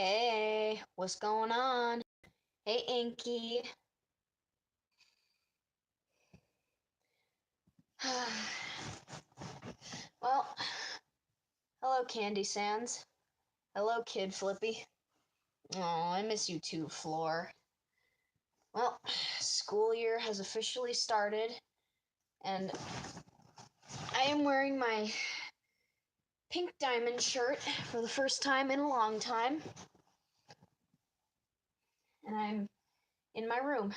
Hey, what's going on? Hey, Inky. Well, hello, Candy Sands. Hello, Kid Flippy. Oh, I miss you too, Floor. Well, school year has officially started, and I am wearing my pink diamond shirt for the first time in a long time. And I'm in my room.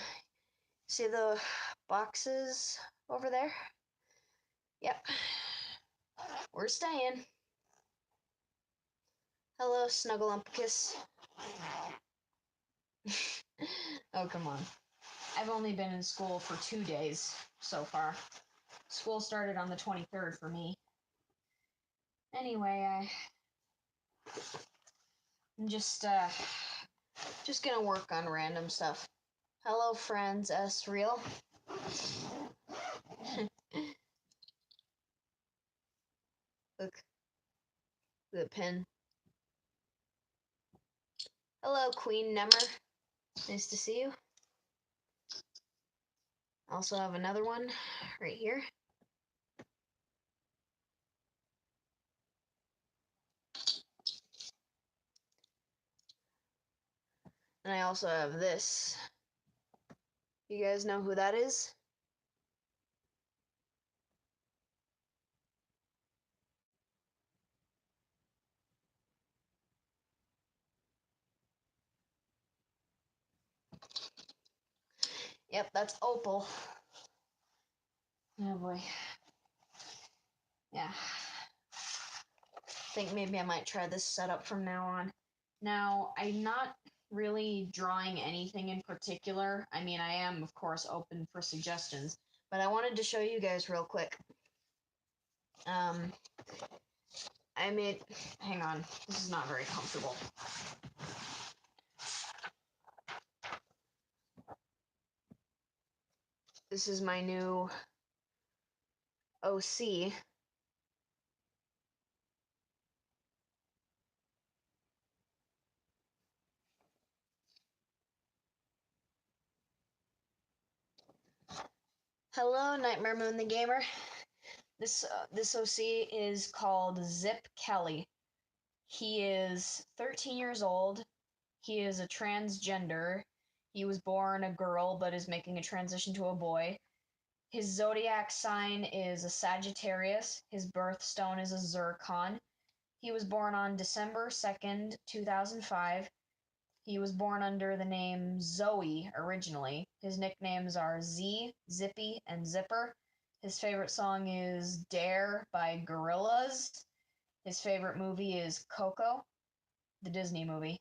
See the boxes over there? Yep. We're staying. Hello, Snuggleumpkus. Oh, come on. I've only been in school for 2 days so far. School started on the 23rd for me. Anyway, I'm just gonna work on random stuff. Hello, friends, S real. Look, the pin. Hello, Queen Nemmer. Nice to see you. I also have another one right here. And I also have this. You guys know who that is? Yep, that's Opal. Oh boy. Yeah. I think maybe I might try this setup from now on. Now, I'm not really drawing anything in particular. I mean, I am, of course, open for suggestions, but I wanted to show you guys real quick. I made, hang on, this is not very comfortable. This is my new OC. Hello, Nightmare Moon the Gamer. This OC is called Zip Kelly. He is 13 years old. He is a transgender. He was born a girl but is making a transition to a boy. His zodiac sign is a Sagittarius. His birthstone is a zircon. He was born on December 2nd, 2005. He was born under the name Zoe originally. His nicknames are Z, Zippy, and Zipper. His favorite song is Dare by Gorillaz. His favorite movie is Coco, the Disney movie.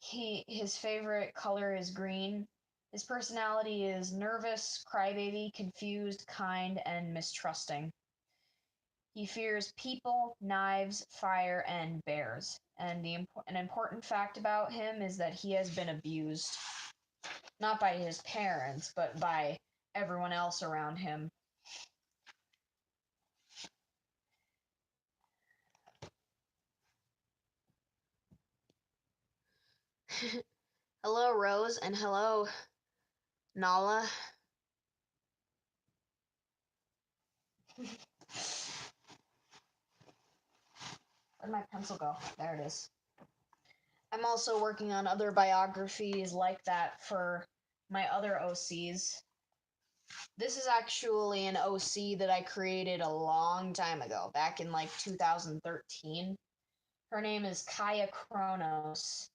His favorite color is green. His personality is nervous, crybaby, confused, kind, and mistrusting. He fears people, knives, fire, and bears. And an important fact about him is that he has been abused. Not by his parents, but by everyone else around him. Hello, Rose, and hello, Nala. Where'd my pencil go? There it is. I'm also working on other biographies like that for my other OCs. This is actually an OC that I created a long time ago, back in like 2013. Her name is Kaya Kronos.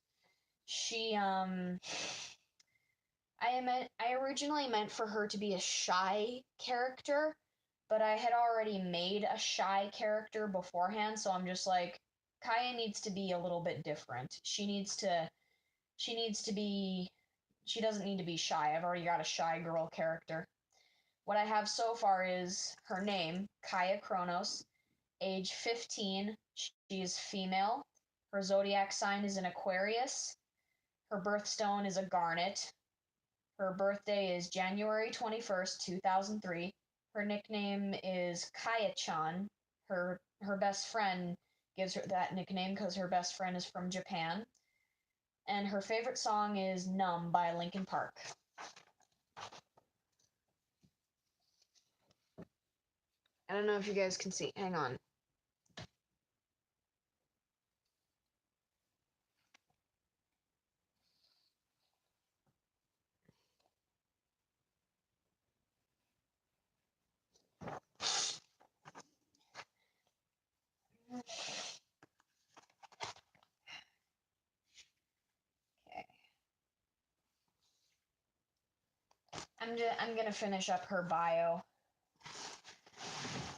I originally meant for her to be a shy character, but I had already made a shy character beforehand, so I'm just like, Kaya needs to be a little bit different. She doesn't need to be shy. I've already got a shy girl character. What I have so far is her name, Kaya Kronos, age 15. She is female. Her zodiac sign is an Aquarius. Her birthstone is a garnet. Her birthday is January 21st, 2003. Her nickname is Kaya-chan. Her best friend gives her that nickname because her best friend is from Japan. And her favorite song is Numb by Linkin Park. I don't know if you guys can see. Hang on. Okay. I'm gonna finish up her bio.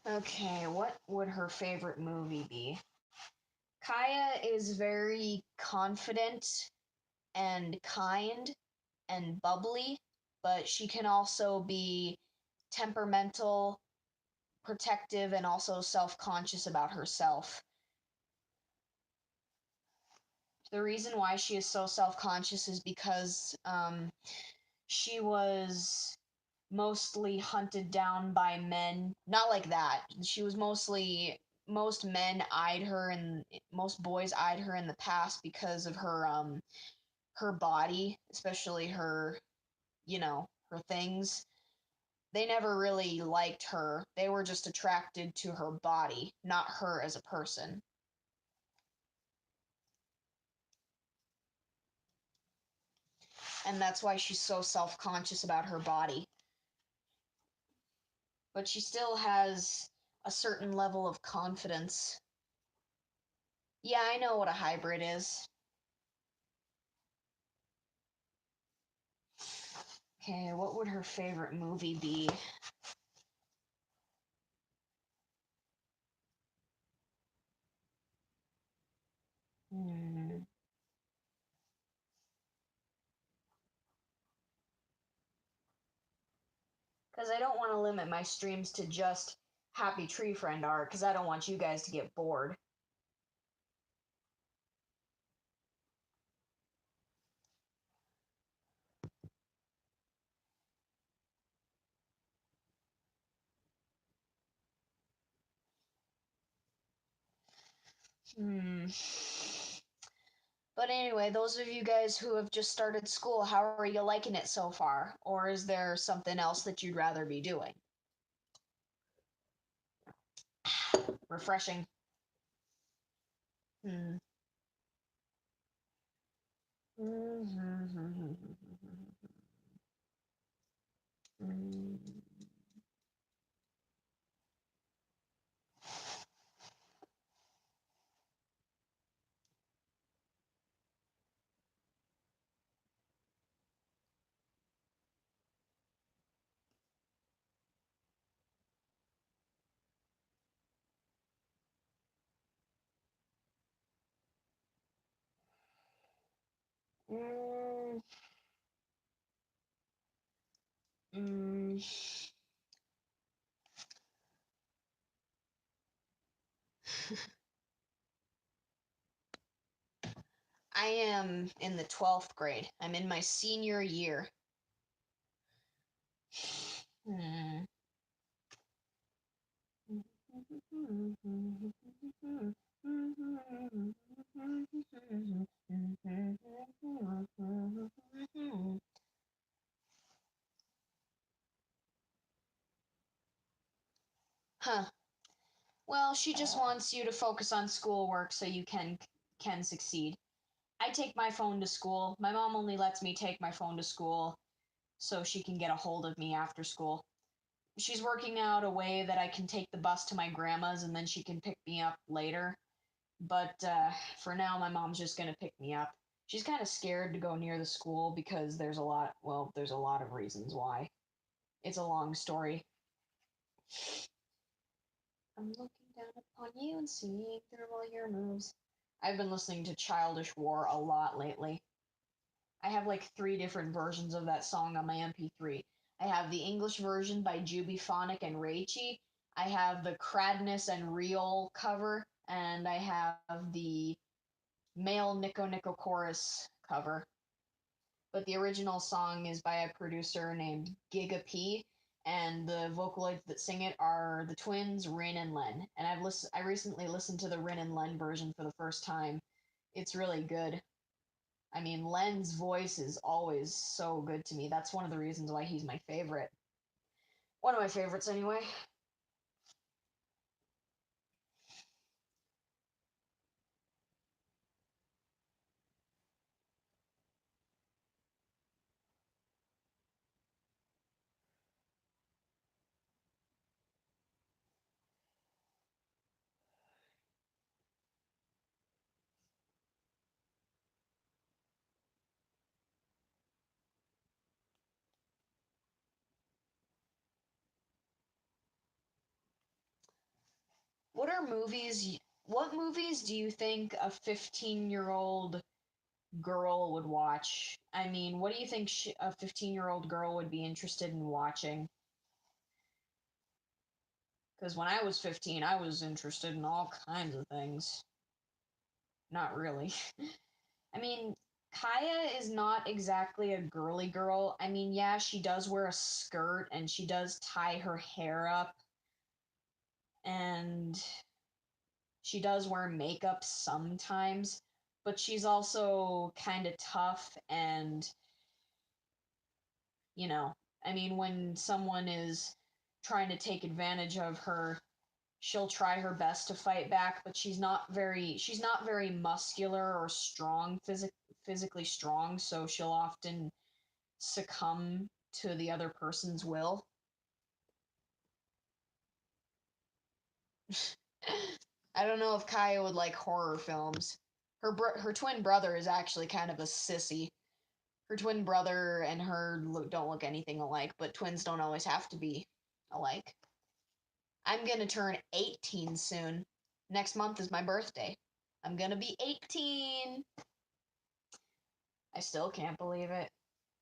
Okay, what would her favorite movie be? Kaya is very confident and kind and bubbly, but she can also be temperamental, protective, and also self-conscious about herself. The reason why she is so self-conscious is because she was mostly hunted down by men. Not like that. She was most men eyed her and most boys eyed her in the past because of her body, especially her, her things. They never really liked her. They were just attracted to her body, not her as a person. And that's why she's so self-conscious about her body. But she still has a certain level of confidence. Yeah, I know what a hybrid is. Okay, what would her favorite movie be? Hmm. Because I don't want to limit my streams to just Happy Tree Friend art, because I don't want you guys to get bored. Hmm. But anyway, those of you guys who have just started school, how are you liking it so far? Or is there something else that you'd rather be doing? Refreshing. Hmm. Mm, mm. I am in the 12th grade. I'm in my senior year. Hmm. Huh. Well, she just wants you to focus on schoolwork so you can succeed. I take my phone to school. My mom only lets me take my phone to school so she can get a hold of me after school. She's working out a way that I can take the bus to my grandma's and then she can pick me up later. But for now, my mom's just gonna pick me up. She's kind of scared to go near the school because there's a lot of reasons why. It's a long story. I'm looking down upon you and seeing through all your moves. I've been listening to Childish War a lot lately. I have like three different versions of that song on my MP3. I have the English version by Jubyphonic and Raichi. I have the Cradness and Real cover, and I have the male Nico Nico chorus cover. But the original song is by a producer named Giga P, and the vocaloids that sing it are the twins Rin and Len. And I recently listened to the Rin and Len version for the first time. It's really good. I mean, Len's voice is always so good to me. That's one of the reasons why he's my favorite. One of my favorites, anyway. What are movies? What movies do you think a 15-year-old girl would watch? I mean, what do you think a 15-year-old girl would be interested in watching? Because when I was 15, I was interested in all kinds of things. Not really. I mean, Kaya is not exactly a girly girl. I mean, yeah, she does wear a skirt and she does tie her hair up and she does wear makeup sometimes, but she's also kind of tough and, you know, I mean, when someone is trying to take advantage of her, she'll try her best to fight back, but she's not very muscular or strong physically strong, so she'll often succumb to the other person's will. I don't know if Kaya would like horror films. Her twin brother is actually kind of a sissy. Her twin brother and her don't look anything alike, but twins don't always have to be alike. I'm gonna turn 18 soon. Next month is my birthday. I'm gonna be 18. I still can't believe it.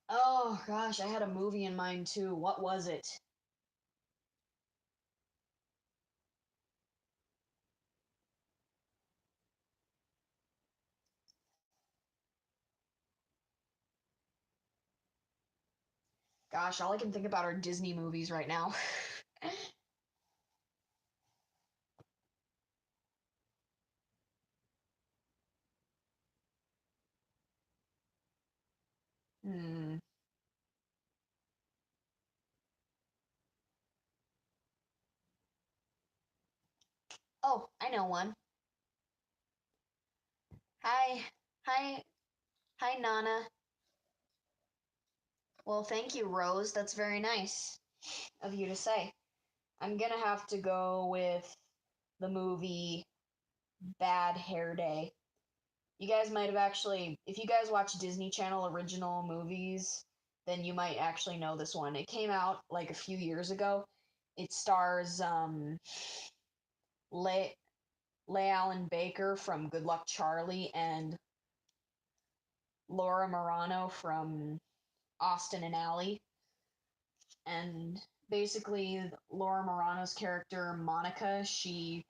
Oh gosh, I had a movie in mind too. What was it? Gosh, all I can think about are Disney movies right now. Hmm. Oh, I know one. Hi. Hi. Hi, Nana. Well, thank you, Rose. That's very nice of you to say. I'm gonna have to go with the movie Bad Hair Day. You guys might have actually, if you guys watch Disney Channel original movies, then you might actually know this one. It came out like a few years ago. It stars Leigh Allen Baker from Good Luck Charlie and Laura Marano from Austin and Ally. And basically, Laura Marano's character, Monica, she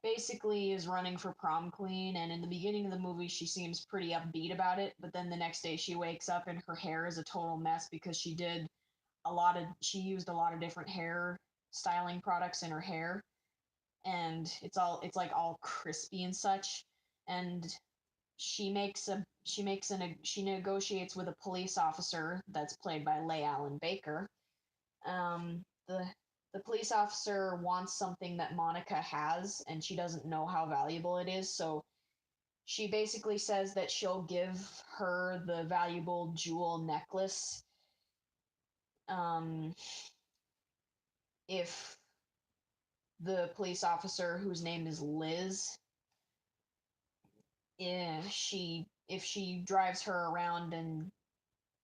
basically is running for prom queen, and in the beginning of the movie she seems pretty upbeat about it, but then the next day she wakes up and her hair is a total mess because she used a lot of different hair styling products in her hair, and it's like all crispy and such. And she negotiates with a police officer that's played by Leigh Allen Baker. The police officer wants something that Monica has, and she doesn't know how valuable it is. So she basically says that she'll give her the valuable jewel necklace um, if the police officer, whose name is Liz, if she drives her around and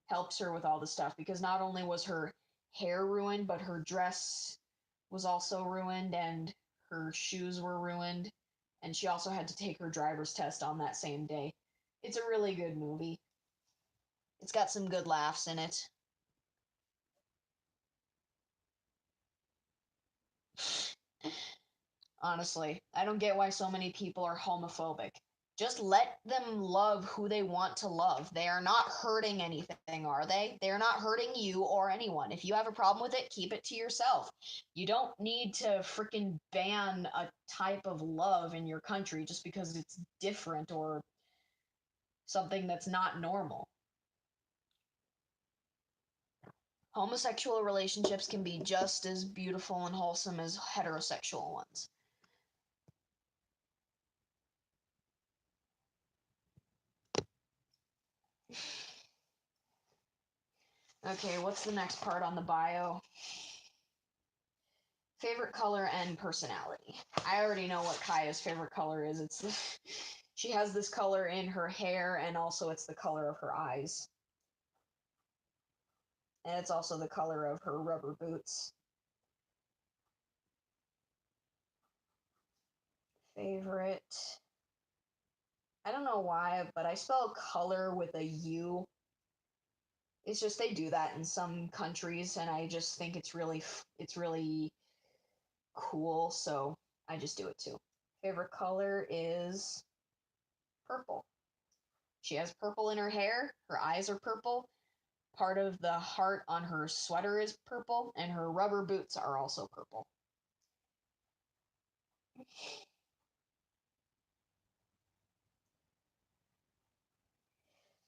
helps her with all the stuff, because not only was her hair ruined, but her dress was also ruined and her shoes were ruined, and she also had to take her driver's test on that same day. It's a really good movie. It's got some good laughs in it. Honestly, I don't get why so many people are homophobic. Just let them love who they want to love. They are not hurting anything, are they? They're not hurting you or anyone. If you have a problem with it, keep it to yourself. You don't need to freaking ban a type of love in your country just because it's different or something that's not normal. Homosexual relationships can be just as beautiful and wholesome as heterosexual ones. Okay, what's the next part on the bio? Favorite color and personality. I already know what Kaya's favorite color is. She has this color in her hair, and also it's the color of her eyes. And it's also the color of her rubber boots. Favorite. I don't know why, but I spell color with a U. It's just they do that in some countries, and I just think it's really cool, so I just do it too. Favorite color is purple. She has purple in her hair, her eyes are purple, part of the heart on her sweater is purple, and her rubber boots are also purple.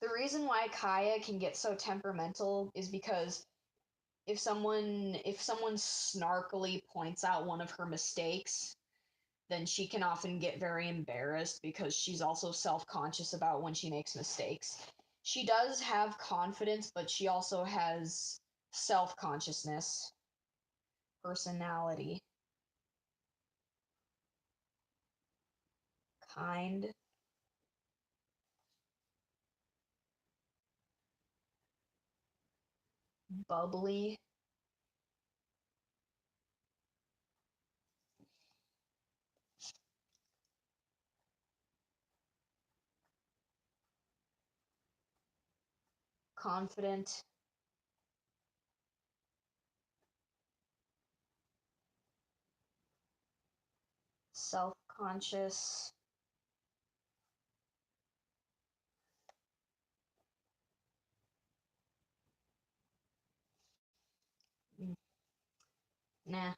The reason why Kaya can get so temperamental is because if someone snarkily points out one of her mistakes, then she can often get very embarrassed because she's also self-conscious about when she makes mistakes. She does have confidence, but she also has self-consciousness, personality, kind, bubbly, confident, self-conscious, nah.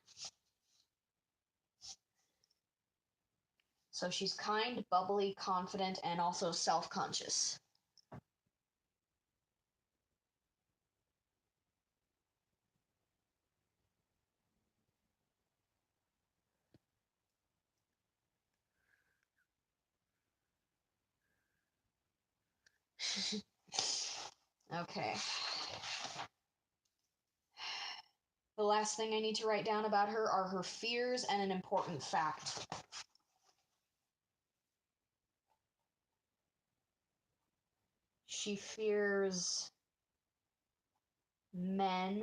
So she's kind, bubbly, confident, and also self-conscious. Okay. The last thing I need to write down about her are her fears and an important fact. She fears men,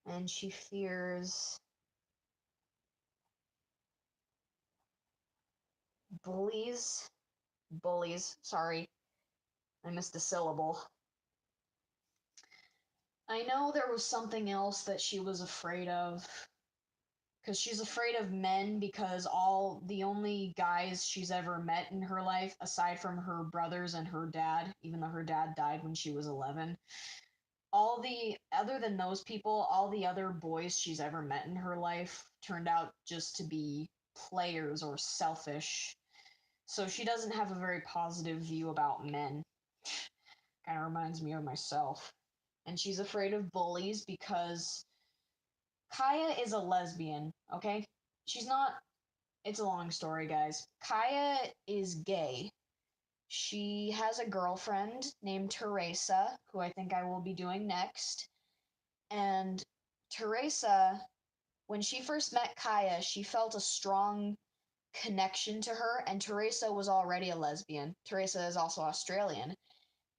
and she fears bullies. Bullies, sorry, I missed a syllable. I know there was something else that she was afraid of. Because she's afraid of men because all the only guys she's ever met in her life, aside from her brothers and her dad, even though her dad died when she was 11, other than those people, all the other boys she's ever met in her life turned out just to be players or selfish. So she doesn't have a very positive view about men. Kind of reminds me of myself. And she's afraid of bullies because Kaya is a lesbian, okay? She's not. It's a long story, guys. Kaya is gay. She has a girlfriend named Teresa, who I think I will be doing next. And Teresa, when she first met Kaya, she felt a strong connection to her, and Teresa was already a lesbian. Teresa is also Australian.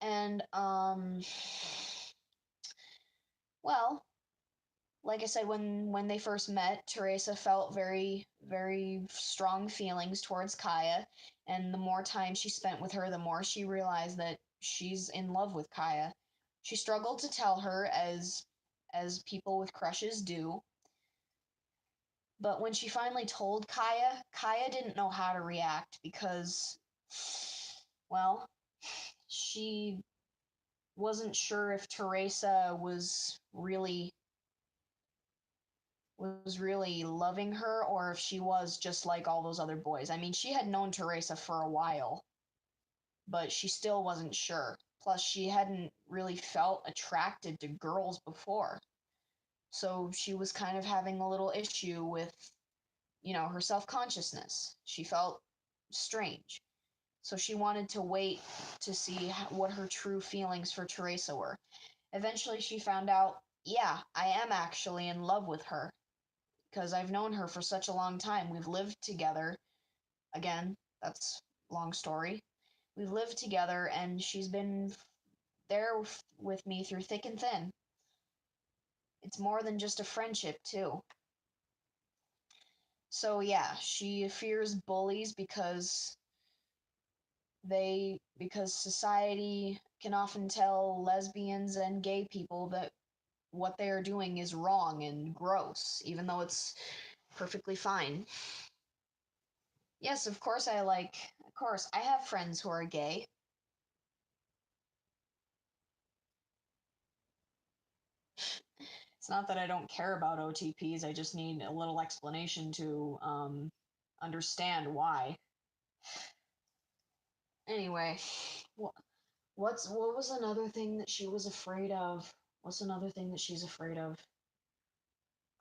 And, well, like I said, when they first met, Teresa felt very, very strong feelings towards Kaya, and the more time she spent with her, the more she realized that she's in love with Kaya. She struggled to tell her, as people with crushes do, but when she finally told Kaya, Kaya didn't know how to react because, well, she wasn't sure if Teresa was was really loving her or if she was just like all those other boys. I mean, she had known Teresa for a while, but she still wasn't sure. Plus, she hadn't really felt attracted to girls before. So she was kind of having a little issue with, her self consciousness. She felt strange. So she wanted to wait to see what her true feelings for Teresa were. Eventually, she found out, yeah, I am actually in love with her because I've known her for such a long time. We've lived together. Again, that's a long story. We've lived together, and she's been there with me through thick and thin. It's more than just a friendship, too. So, yeah, she fears bullies because society can often tell lesbians and gay people that what they are doing is wrong and gross, even though it's perfectly fine. Yes, of course, I have friends who are gay. It's not that I don't care about OTPs, I just need a little explanation to understand why. Anyway, what was another thing that she was afraid of? What's another thing that she's afraid of?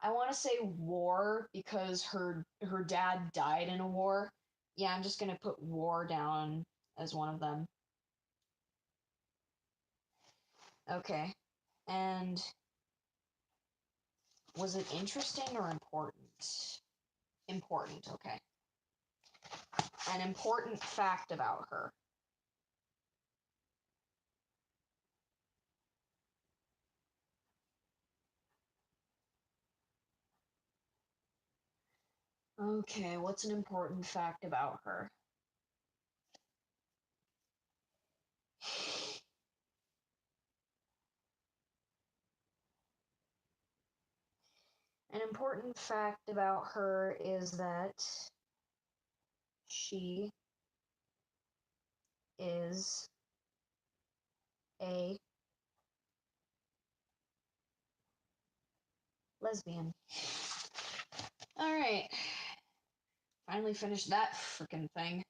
I want to say war because her dad died in a war. Yeah, I'm just gonna put war down as one of them. Okay. And was it interesting or important? Important, okay. An important fact about her. Okay, what's an important fact about her? An important fact about her is that she is a lesbian. Alright, finally finished that freaking thing.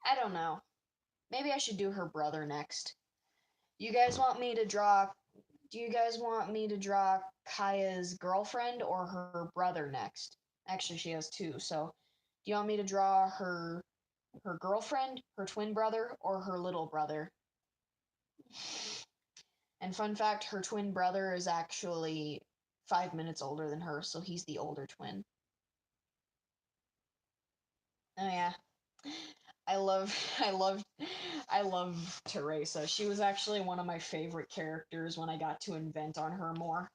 I don't know. Maybe I should do her brother next. You guys want me to draw Do you guys want me to draw Kaya's girlfriend or her brother next? Actually, she has two. So, do you want me to draw her girlfriend, her twin brother, or her little brother? And fun fact, her twin brother is actually 5 minutes older than her, so he's the older twin. Oh yeah. I love I love I love Teresa. She was actually one of my favorite characters when I got to invent on her more.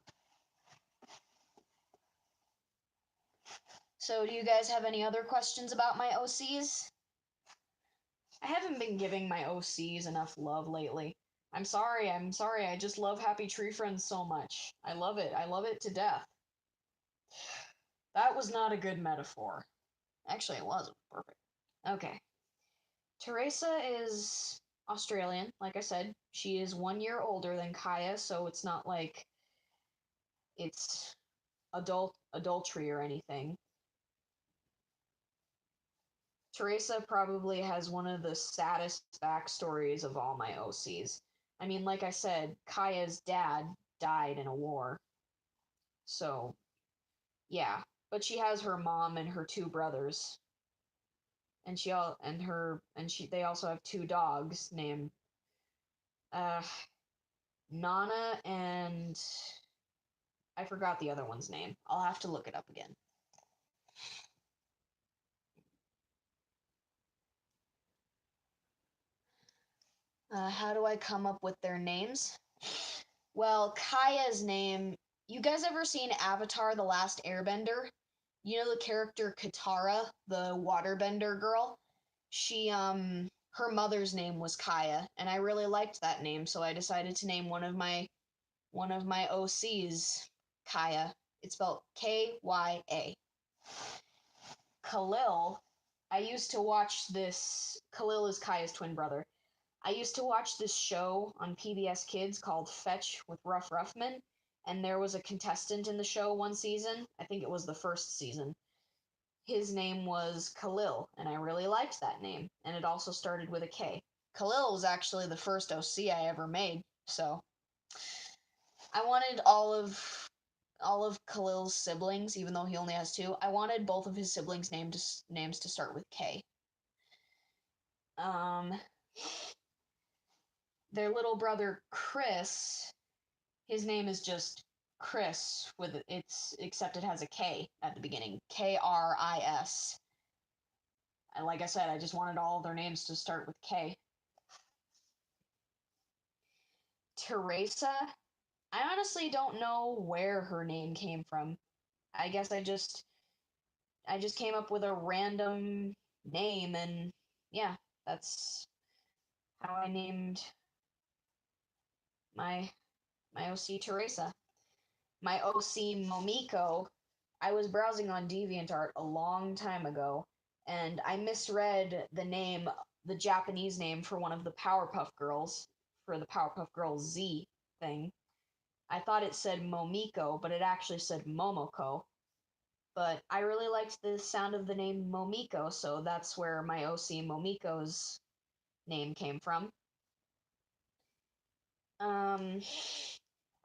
So, do you guys have any other questions about my OCs? I haven't been giving my OCs enough love lately. I'm sorry, I just love Happy Tree Friends so much. I love it to death. That was not a good metaphor. Actually, it was perfect. Okay. Teresa is Australian, like I said. She is 1 year older than Kaya, so it's not like it's adultery or anything. Teresa probably has one of the saddest backstories of all my OCs. I mean, like I said, Kaya's dad died in a war. So, yeah. But she has her mom and her two brothers. And she all and her and she they also have two dogs named uh Nana and I forgot the other one's name. I'll have to look it up again. How do I come up with their names? Well, Kaya's name. You guys ever seen Avatar: The Last Airbender? You know the character Katara, the waterbender girl? Her mother's name was Kaya, and I really liked that name, so I decided to name one of my OCs Kaya. It's spelled Kya. Khalil, I used to watch this. Khalil is Kaya's twin brother. I used to watch this show on PBS Kids called Fetch with Ruff Ruffman, and there was a contestant in the show one season. I think it was the first season. His name was Khalil, and I really liked that name. And it also started with a K. Khalil was actually the first OC I ever made, so I wanted all of Khalil's siblings, even though he only has two. I wanted both of his siblings' names to start with K. Um, their little brother Chris, his name is just Chris with it's except it has a K at the beginning. Kris. And like I said, I just wanted all of their names to start with K. Teresa, I honestly don't know where her name came from. I guess I just came up with a random name, and yeah, that's how I named my my OC Teresa. My OC Momiko, I was browsing on DeviantArt a long time ago, and I misread the Japanese name for one of the Powerpuff Girls, for the Powerpuff Girls Z thing. I thought it said Momiko, but it actually said Momoko. But I really liked the sound of the name Momiko, so that's where my OC Momiko's name came from. Um,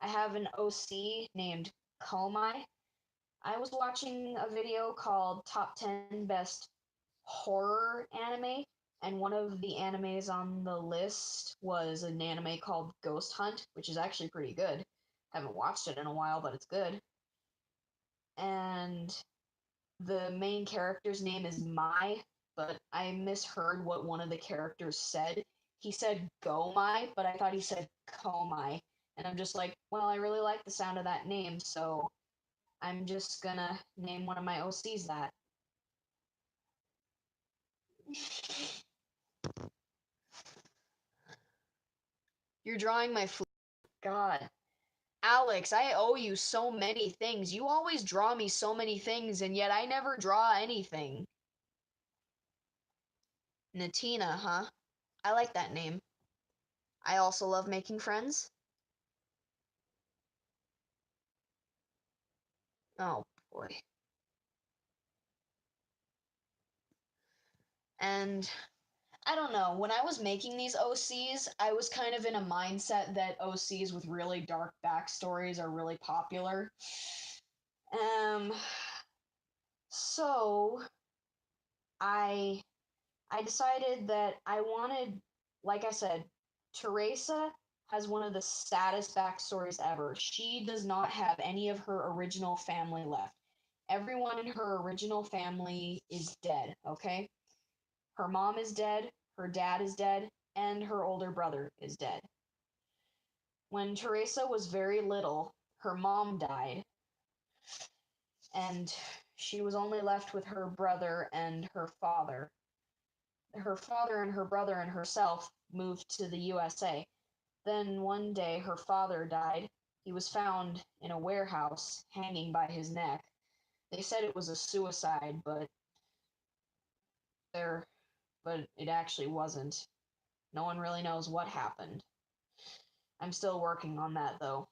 I have an OC named Komai. I was watching a video called Top 10 Best Horror Anime, and one of the animes on the list was an anime called Ghost Hunt, which is actually pretty good. Haven't watched it in a while, but it's good. And the main character's name is Mai, but I misheard what one of the characters said. He said Gomai, but I thought he said Komai. And I'm just like, well, I really like the sound of that name, so I'm just gonna name one of my OCs that. You're drawing my God. Alex, I owe you so many things. You always draw me so many things, and yet I never draw anything. Natina, huh? I like that name. I also love making friends. Oh boy. And I don't know, when I was making these OCs, I was kind of in a mindset that OCs with really dark backstories are really popular. Um, so I I decided that I wanted, like I said, Teresa has one of the saddest backstories ever. She does not have any of her original family left. Everyone in her original family is dead, okay? Her mom is dead, her dad is dead, and her older brother is dead. When Teresa was very little, her mom died, and she was only left with her brother and her father. Her father and her brother and herself moved to the USA. Then one day her father died. He was found in a warehouse, hanging by his neck. They said it was a suicide, there but it actually wasn't. No one really knows what happened. I'm still working on that though.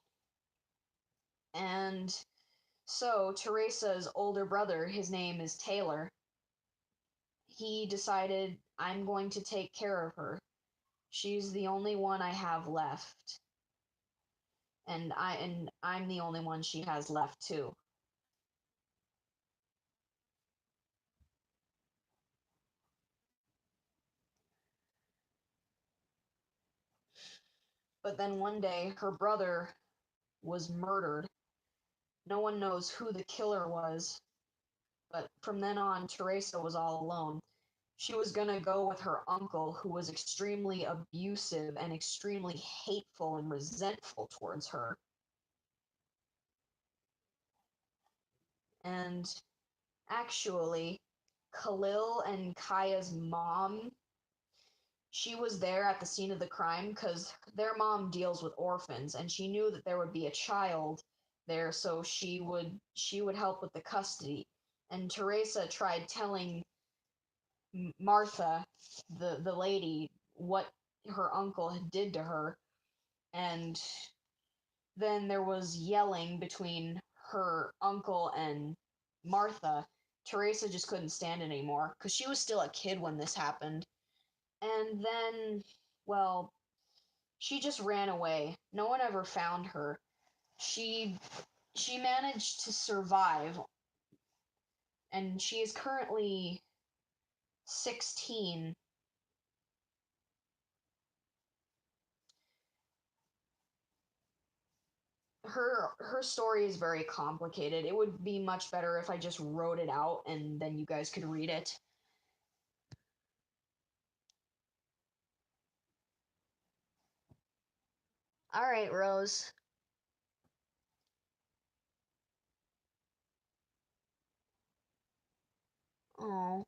And so Teresa's older brother, his name is Taylor, he decided, I'm going to take care of her. She's the only one I have left. And I'm the only one she has left too. But then one day her brother was murdered. No one knows who the killer was, but from then on Teresa was all alone. She was gonna go with her uncle, who was extremely abusive and extremely hateful and resentful towards her. And actually, Khalil and Kaya's mom, she was there at the scene of the crime because their mom deals with orphans, and she knew that there would be a child there, so she would help with the custody. And Teresa tried telling Martha, the lady, what her uncle did to her, and then there was yelling between her uncle and Martha. Teresa just couldn't stand it anymore because she was still a kid when this happened. And then, well, she just ran away. No one ever found her. She she managed to survive, and she is currently 16. Her story is very complicated. It would be much better if I just wrote it out and then you guys could read it. All right, Rose. Oh.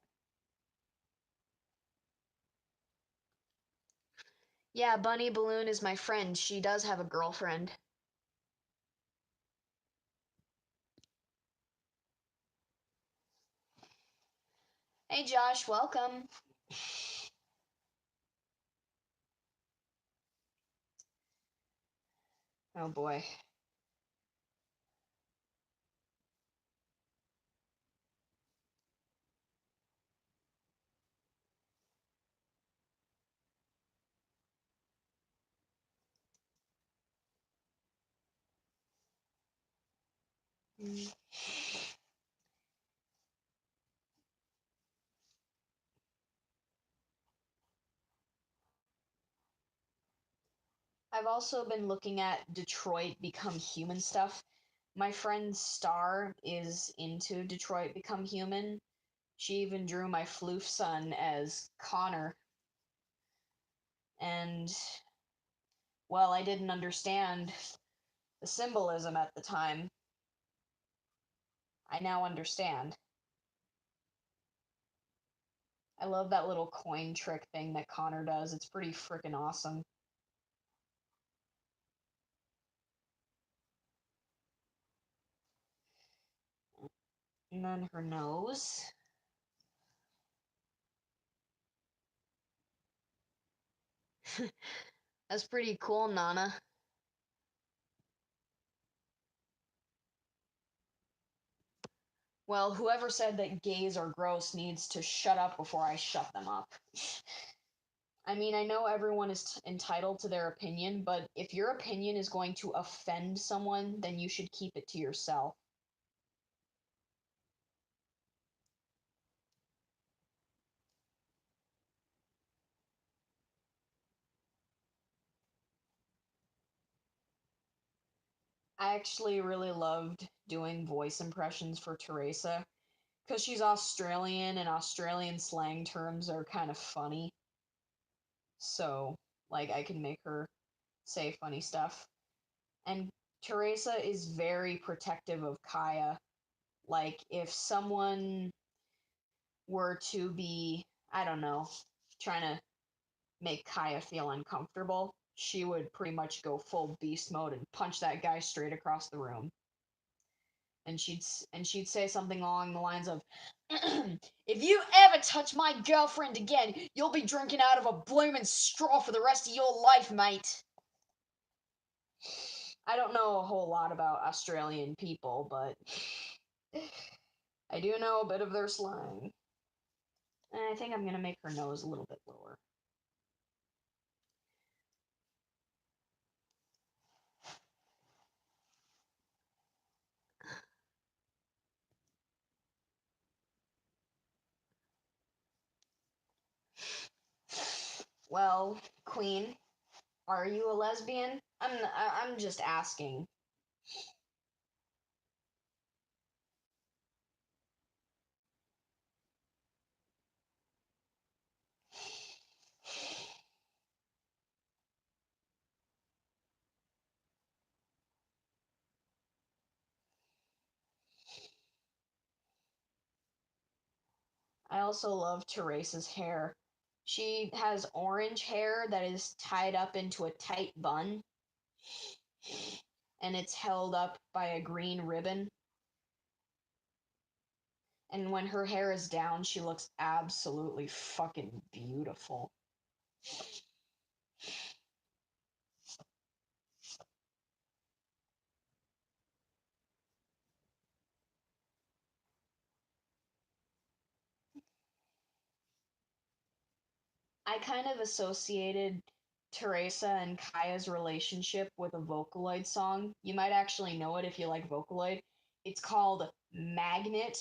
Yeah, Bunny Balloon is my friend. She does have a girlfriend. Hey Josh, welcome. Oh boy. Mm. I've also been looking at Detroit Become Human stuff. My friend Star is into Detroit Become Human. She even drew my floof son as Connor. And, well, I didn't understand the symbolism at the time. I now understand. I love that little coin trick thing that Connor does. It's pretty freaking awesome. And then her nose. That's pretty cool, Nana. Well, whoever said that gays are gross needs to shut up before I shut them up. I mean, I know everyone is entitled to their opinion, but if your opinion is going to offend someone, then you should keep it to yourself. I actually really loved doing voice impressions for Teresa because she's Australian and Australian slang terms are kind of funny. So, like, I can make her say funny stuff. And Teresa is very protective of Kaya. Like, if someone were to be, I don't know, trying to make Kaya feel uncomfortable, she would pretty much go full beast mode and punch that guy straight across the room. And she'd say something along the lines of, "If you ever touch my girlfriend again, you'll be drinking out of a bloomin' straw for the rest of your life, mate." I don't know a whole lot about Australian people, but I do know a bit of their slang. And I think I'm gonna make her nose a little bit lower. Well, Queen, are you a lesbian? I'm just asking. I also love Teresa's hair. She has orange hair that is tied up into a tight bun, and it's held up by a green ribbon. And when her hair is down, she looks absolutely fucking beautiful. I kind of associated Teresa and Kaya's relationship with a Vocaloid song. You might actually know it if you like Vocaloid. It's called Magnet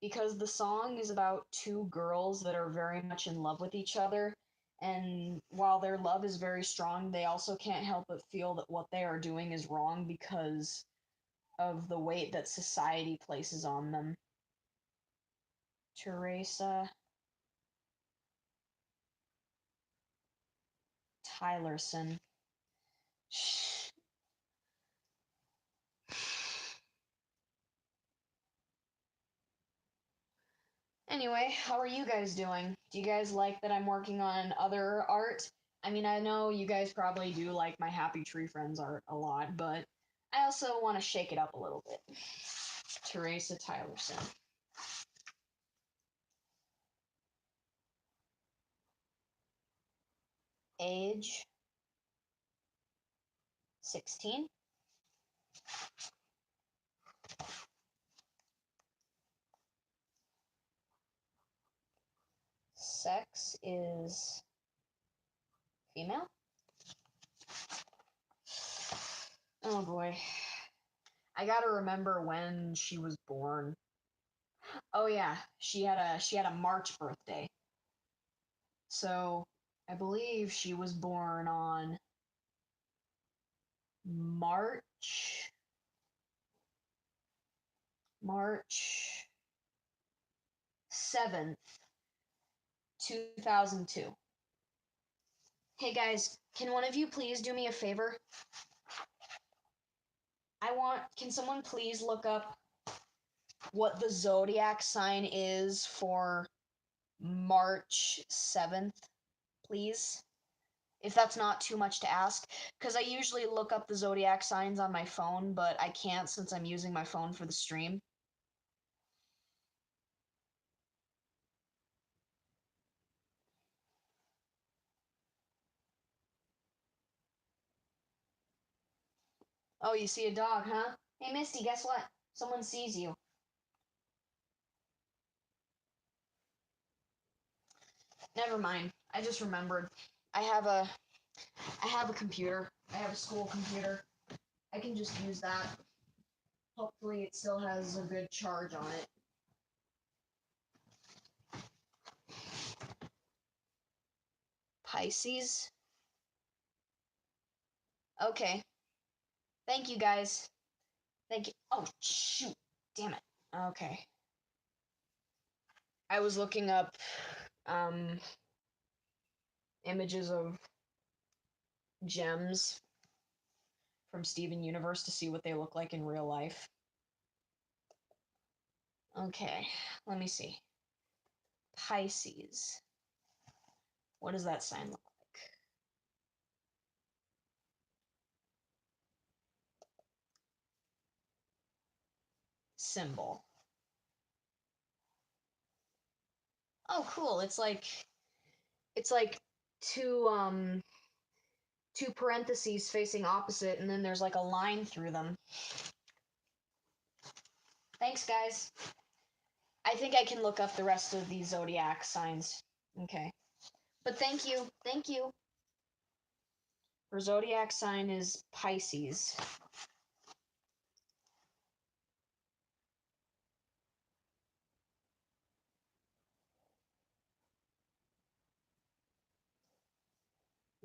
because the song is about two girls that are very much in love with each other. And while their love is very strong, they also can't help but feel that what they are doing is wrong because of the weight that society places on them. Teresa Tylerson. Anyway, how are you guys doing? Do you guys like that I'm working on other art? I mean, I know you guys probably do like my Happy Tree Friends art a lot, but I also want to shake it up a little bit. Teresa Tylerson. Age 16. Sex is female. Oh boy. I gotta remember when she was born. Oh yeah, she had a March birthday. So I believe she was born on March March 7th, 2002. Hey guys, can one of you please do me a favor? Can someone please look up what the zodiac sign is for March 7th, please? If that's not too much to ask, because I usually look up the zodiac signs on my phone, but I can't since I'm using my phone for the stream. Oh, you see a dog, huh? Hey, Misty, guess what? Someone sees you. Never mind. I just remembered. I have a I have a computer. I have a school computer. I can just use that. Hopefully it still has a good charge on it. Pisces. Okay. Thank you guys. Thank you. Oh shoot. Damn it. Okay. I was looking up um images of gems from Steven Universe to see what they look like in real life. Okay, let me see. Pisces. What does that sign look like? Symbol. Oh, cool. It's like two parentheses facing opposite, and then there's like a line through them. Thanks, guys. I think I can look up the rest of these zodiac signs. Okay. But thank you. Thank you. Her zodiac sign is Pisces.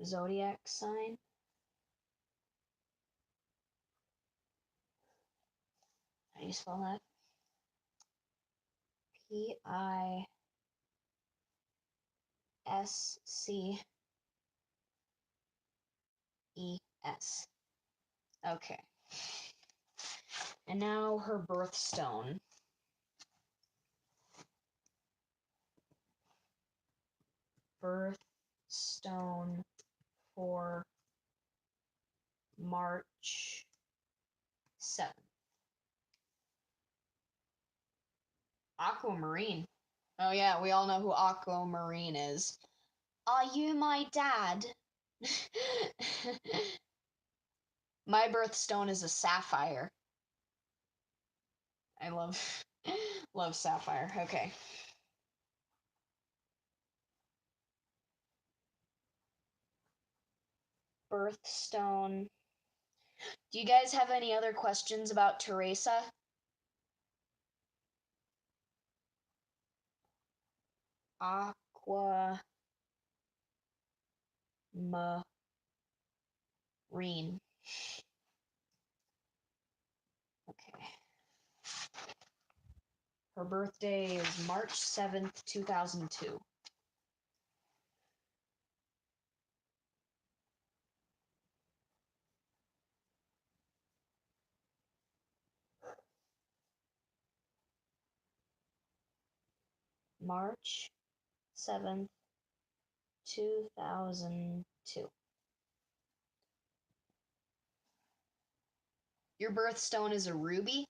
Zodiac sign. How do you spell that? Pisces. Okay. And now her birthstone. Birthstone for March 7th. Aquamarine. Oh yeah, we all know who Aquamarine is. Are you my dad? My birthstone is a sapphire. I love love sapphire. Okay. Birthstone. Do you guys have any other questions about Teresa? Aqua Marine. Okay. Her birthday is March 7th, 2002. March 7th, 2002. Your birthstone is a ruby?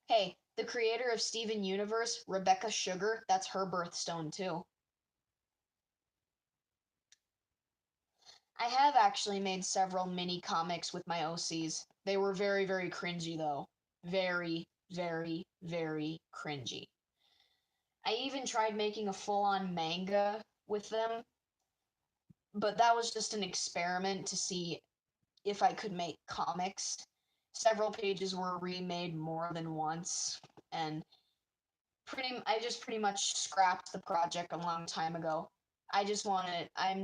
Hey, the creator of Steven Universe, Rebecca Sugar, that's her birthstone too. I have actually made several mini comics with my OCs. They were very, very cringy though. Very, very, very cringy. I even tried making a full-on manga with them, but that was just an experiment to see if I could make comics. Several pages were remade more than once, and I just pretty much scrapped the project a long time ago. I'm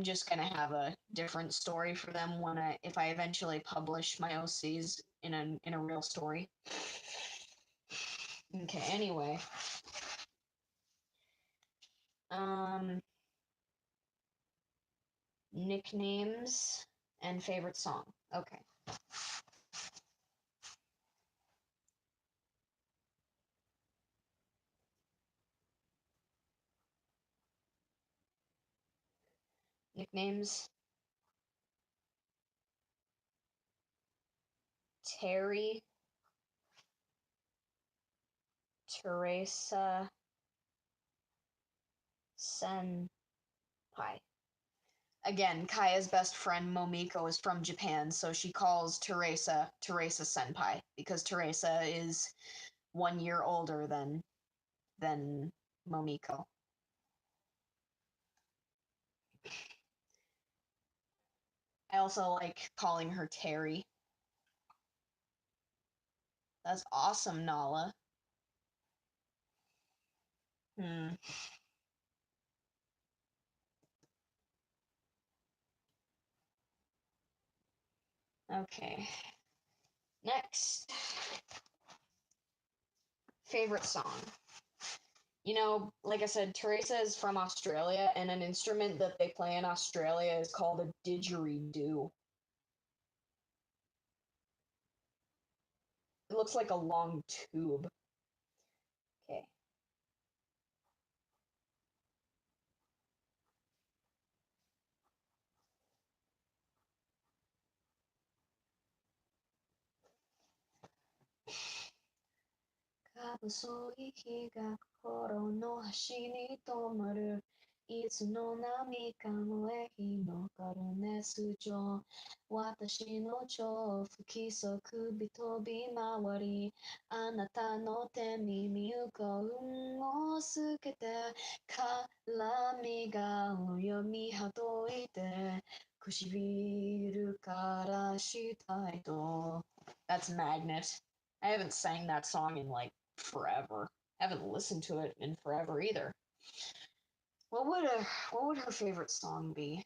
just gonna have a different story for them if I eventually publish my OCs in a real story. Okay, anyway. Nicknames and favorite song. Okay. Nicknames. Terry, Teresa, Senpai. Again, Kaya's best friend Momiko is from Japan, so she calls Teresa Senpai because Teresa is 1 year older than Momiko. I also like calling her Terry. That's awesome, Nala. Hmm. Okay. Next. Favorite song. You know, like I said, Teresa is from Australia, and an instrument that they play in Australia is called a didgeridoo. It looks like a long tube. Okay. Kabuso iki ga kokoro no hashi ni tomaru. いつの波かの駅のカルネス上私の超不規則日飛び回りあなたの手耳うこ運を透けて絡みが読みはといて唇からしたいと That's Magnet. I haven't sang that song in like forever. I haven't listened to it in forever either. What would her favorite song be?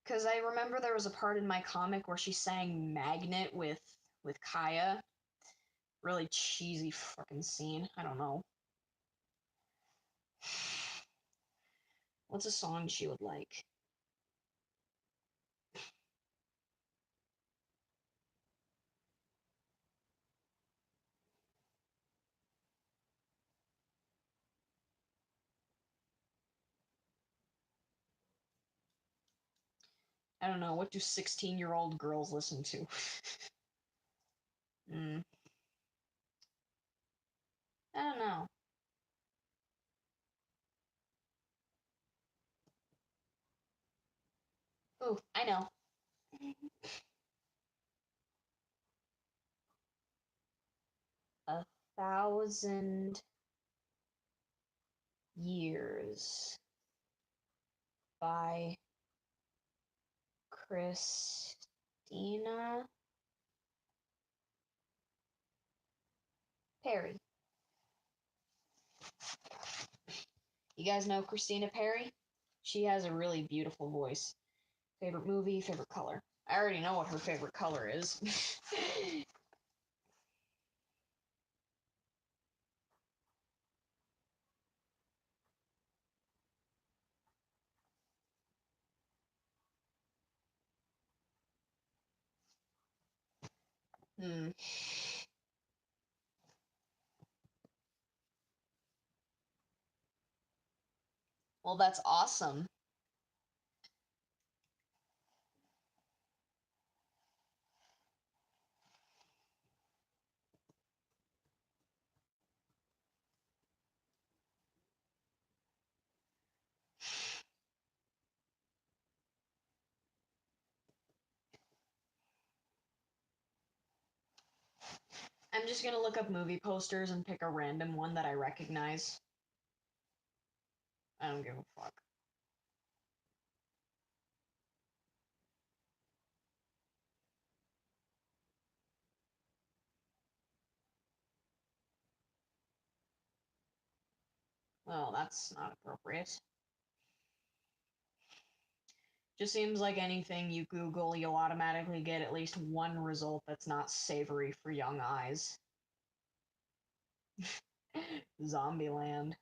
Because I remember there was a part in my comic where she sang Magnet with Kaya. Really cheesy fucking scene. I don't know. What's a song she would like? I don't know. What do 16-year-old girls listen to? Hmm. I don't know. Ooh, I know. 1,000 Years by Christina Perry. You guys know Christina Perry? She has a really beautiful voice. Favorite movie, favorite color. I already know what her favorite color is. Hmm. Well, that's awesome. I'm just gonna look up movie posters and pick a random one that I recognize. I don't give a fuck. Well, that's not appropriate. Just seems like anything you Google, you'll automatically get at least one result that's not savory for young eyes. Zombieland.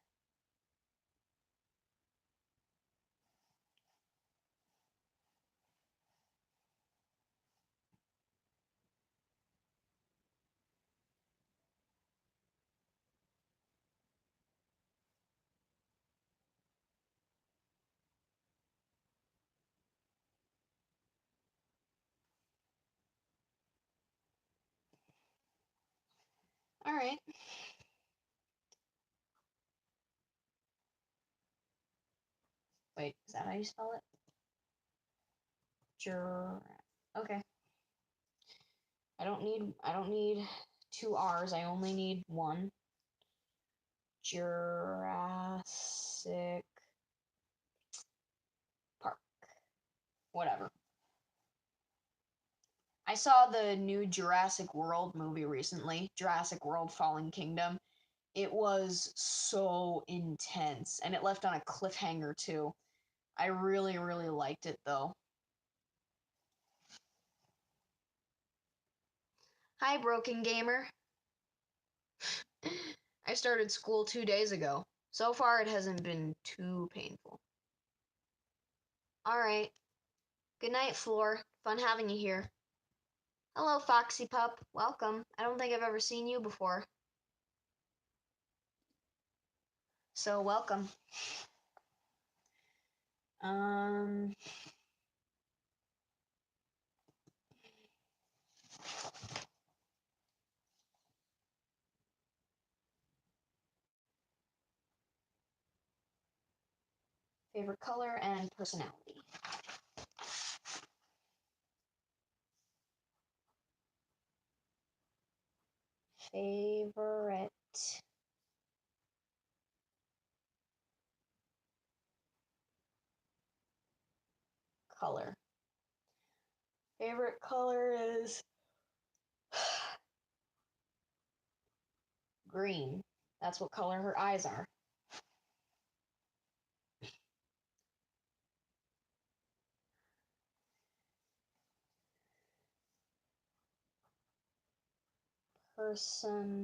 Alright. Wait, is that how you spell it? Okay. I don't need two R's, I only need one. Jurassic Park. Whatever. I saw the new Jurassic World movie recently, Jurassic World Fallen Kingdom. It was so intense, and it left on a cliffhanger too. I really, really liked it though. Hi, Broken Gamer. I started school 2 days ago. So far, it hasn't been too painful. Alright. Good night, Floor. Fun having you here. Hello, Foxy Pup. Welcome. I don't think I've ever seen you before. So, welcome. Um. Favorite color and personality. Favorite color. Favorite color is green. That's what color her eyes are. Personality.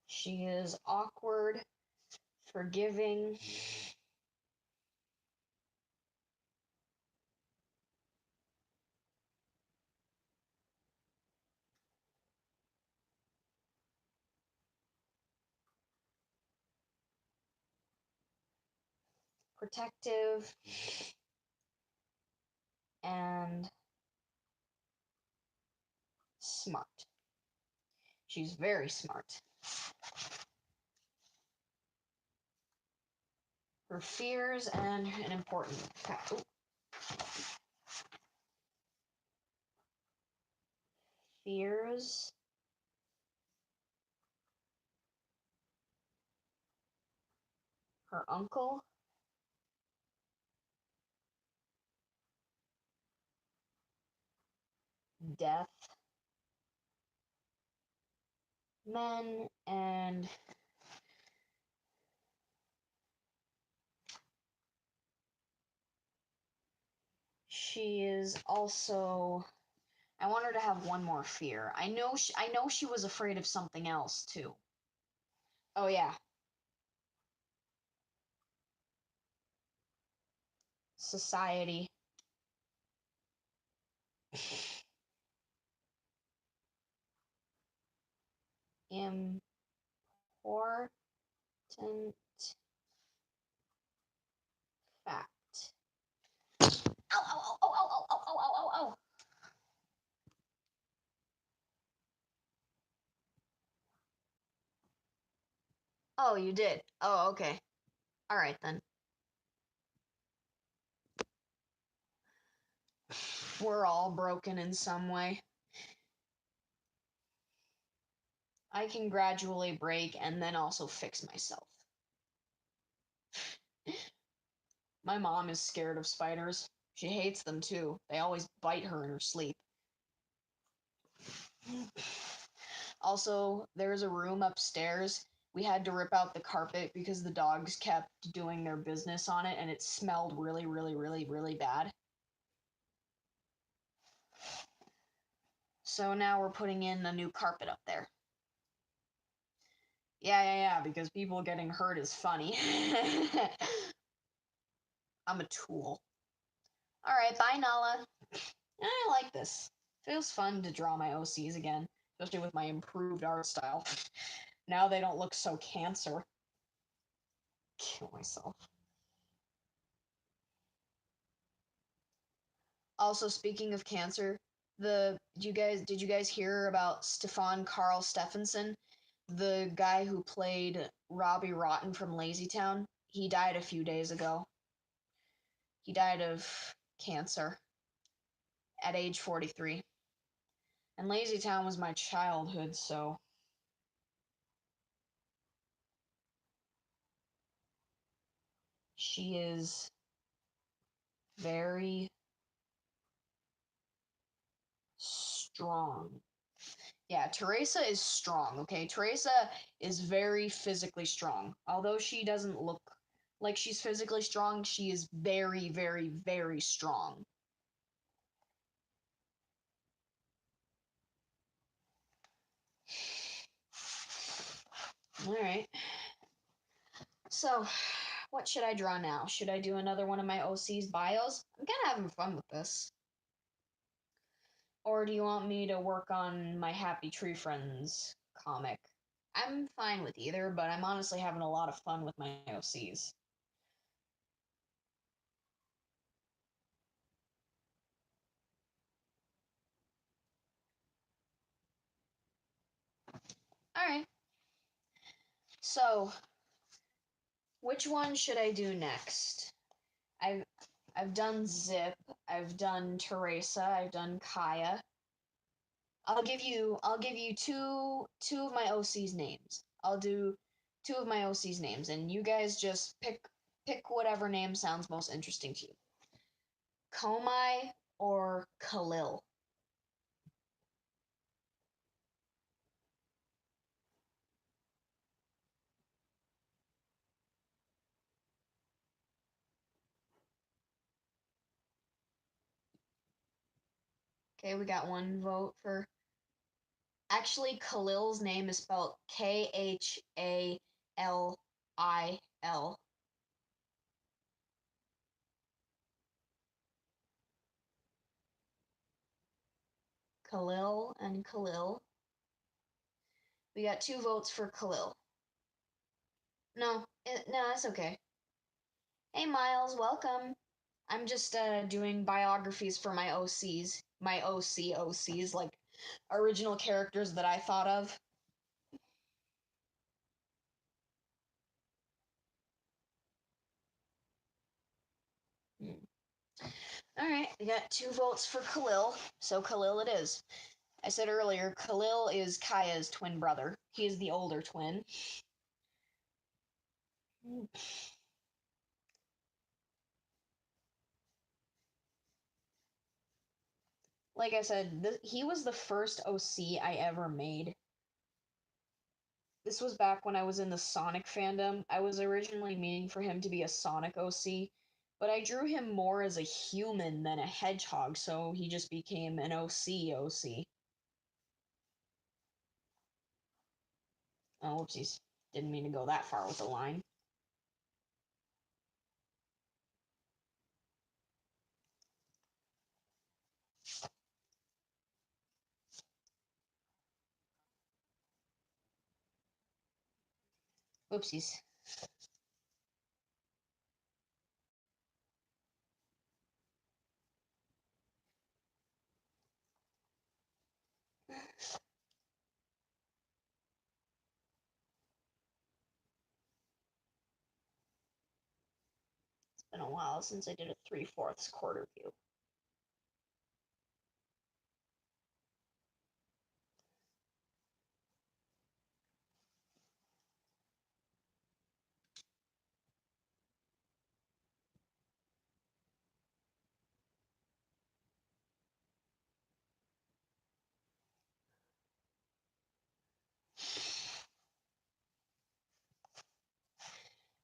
She is awkward, forgiving, protective, and smart. She's very smart. her fears, and an important fact. Fears. Her uncle. Death. Men, and she is also. I want her to have one more fear. I know she was afraid of something else too. Oh yeah. Society. Important fact. Ow, ow, ow, ow, ow, ow, ow, ow, ow, ow. Oh, you did. Oh, okay. All right then. We're all broken in some way. I can gradually break and then also fix myself. My mom is scared of spiders. She hates them too. They always bite her in her sleep. Also, there's a room upstairs. We had to rip out the carpet because the dogs kept doing their business on it and it smelled really, really, really, really bad. So now we're putting in a new carpet up there. Yeah, because people getting hurt is funny. I'm a tool. Alright, bye, Nala. I like this. Feels fun to draw my OCs again, especially with my improved art style. Now they don't look so cancer. Kill myself. Also, speaking of cancer, did you guys hear about Stefan Carl Stephenson, the guy who played Robbie Rotten from Lazy Town? He died a few days ago. He died of cancer at age 43. And Lazy Town was my childhood, so she is very strong. Yeah, Teresa is strong, okay? Teresa is very physically strong. Although she doesn't look like she's physically strong, she is very, very, very strong. Alright. So, what should I draw now? Should I do another one of my OC's bios? I'm kind of having fun with this. Or do you want me to work on my Happy Tree Friends comic? I'm fine with either, but I'm honestly having a lot of fun with my OCs. Alright. So, which one should I do next? I've I've done Zip, I've done Teresa, I've done Kaya. I'll give you two of my OC's names. I'll do two of my OC's names, and you guys just pick whatever name sounds most interesting to you. Komai or Khalil. Okay, we got one vote for. Actually, Khalil's name is spelled Khalil. Khalil and Khalil. We got two votes for Khalil. No, no, that's okay. Hey, Miles, welcome. I'm just doing biographies for my OCs, my OCs, like original characters that I thought of. Alright, we got 2 votes for Khalil, so Khalil it is. I said earlier, Khalil is Kaya's twin brother. He is the older twin. Like I said, he was the first OC I ever made. This was back when I was in the Sonic fandom. I was originally meaning for him to be a Sonic OC, but I drew him more as a human than a hedgehog, so he just became an OC OC. Oh, whoopsies. Didn't mean to go that far with the line. Whoopsies. It's been a while since I did a 3/4 quarter view.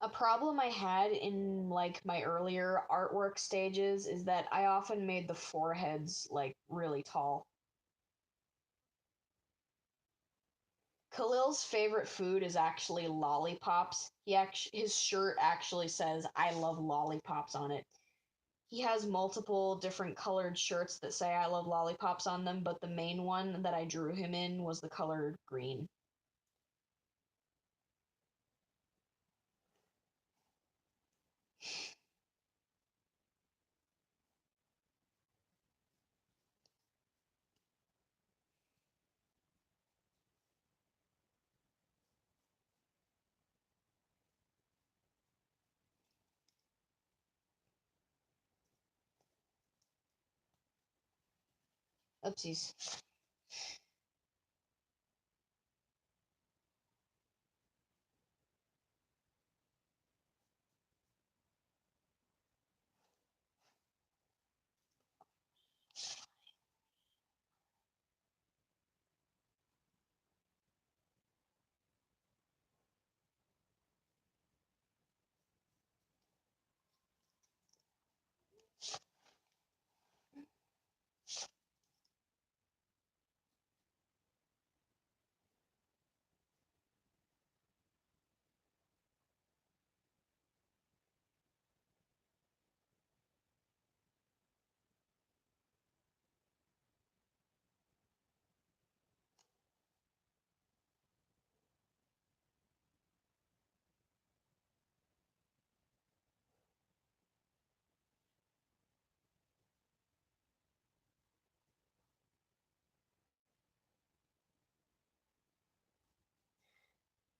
A problem I had in like my earlier artwork stages is that I often made the foreheads like really tall. Khalil's favorite food is actually lollipops. His shirt actually says "I love lollipops" on it. He has multiple different colored shirts that say "I love lollipops" on them, but the main one that I drew him in was the color green. Oopsies.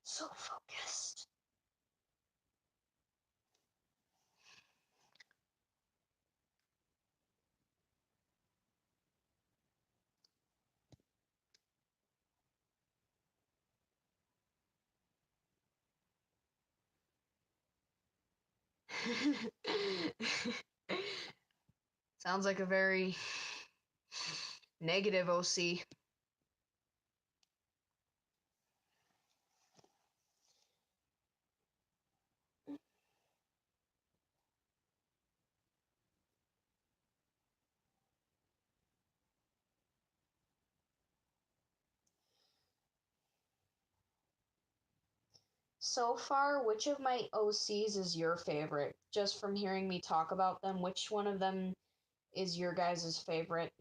So focused. Sounds like a very negative OC. So far, which of my OCs is your favorite? Just from hearing me talk about them, which one of them is your guys' favorite?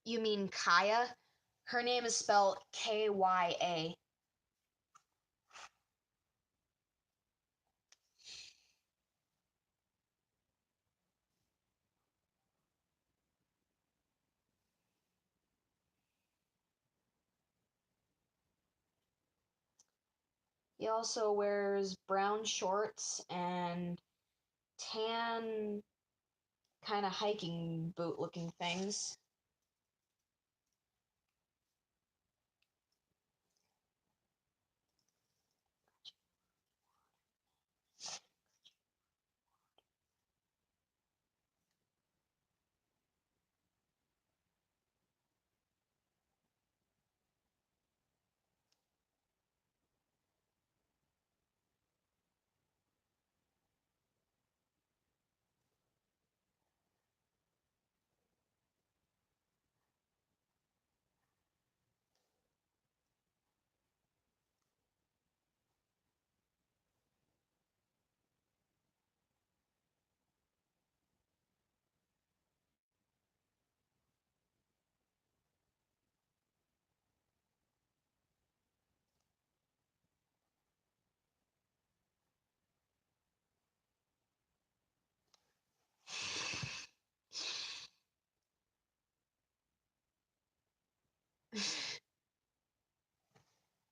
You mean Kaya? Her name is spelled Kya. He also wears brown shorts and tan kind of hiking boot looking things.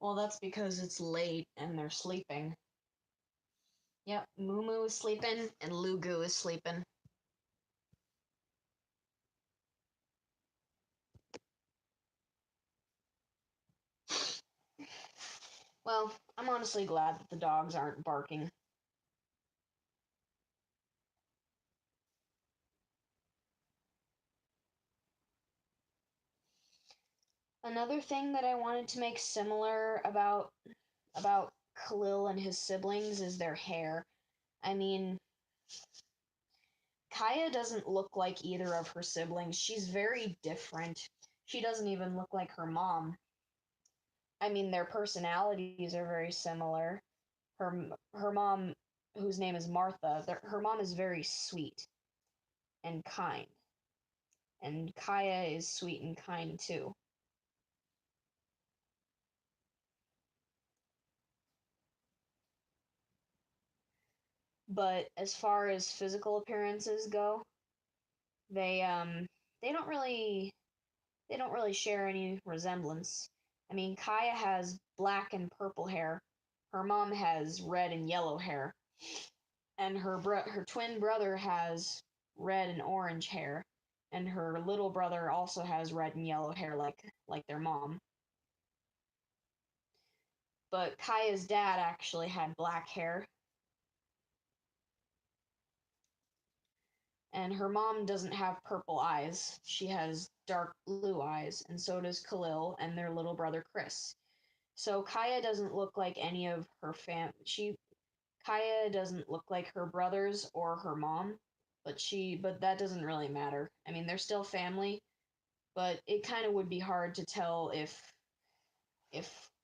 Well, that's because it's late and they're sleeping. Yep, Mumu is sleeping and Lugu is sleeping. Well, I'm honestly glad that the dogs aren't barking. Another thing that I wanted to make similar about Khalil and his siblings is their hair. I mean, Kaya doesn't look like either of her siblings. She's very different. She doesn't even look like her mom. I mean, their personalities are very similar. Her mom, whose name is Martha, her mom is very sweet and kind, and Kaya is sweet and kind too. But as far as physical appearances go, they um they don't really they don't really share any resemblance. I mean, Kaya has black and purple hair. Her mom has red and yellow hair, and her twin brother has red and orange hair, and her little brother also has red and yellow hair like their mom. But Kaya's dad actually had black hair, and her mom doesn't have purple eyes. She has dark blue eyes, and so does Khalil and their little brother Chris. So Kaya doesn't look like any of her she Kaya doesn't look like her brothers or her mom, but that doesn't really matter. I mean, they're still family, but it kind of would be hard to tell if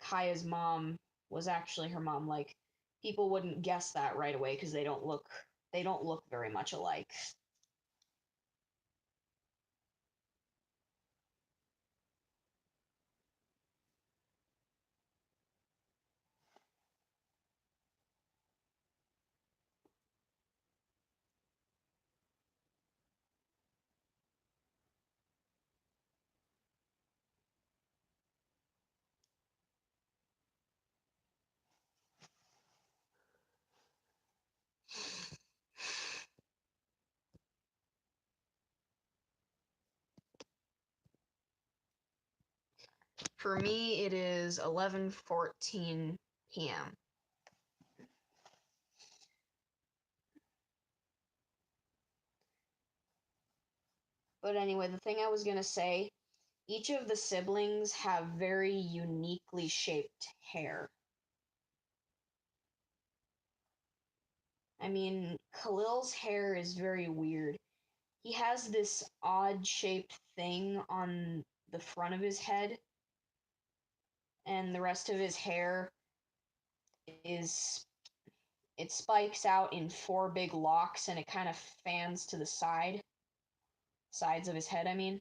Kaya's mom was actually her mom. Like people wouldn't guess that right away because they don't look very much alike. For me, it is 11:14 p.m. But anyway, the thing I was gonna say, each of the siblings have very uniquely shaped hair. I mean, Khalil's hair is very weird. He has this odd shaped thing on the front of his head, and the rest of his hair is it spikes out in four big locks and it kind of fans to the sides of his head, I mean.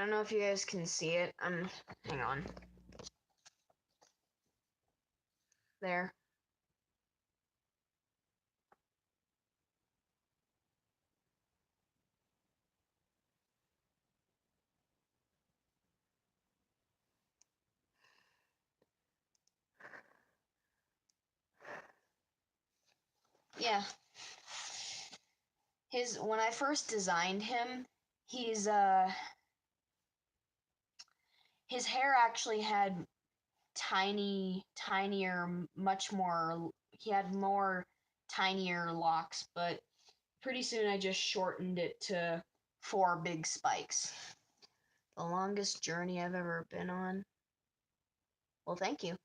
don't know if you guys can see it. Hang on. There. Yeah. When I first designed him, his hair actually had much more, he had more tinier locks, but pretty soon I just shortened it to 4 big spikes. The longest journey I've ever been on. Well, thank you.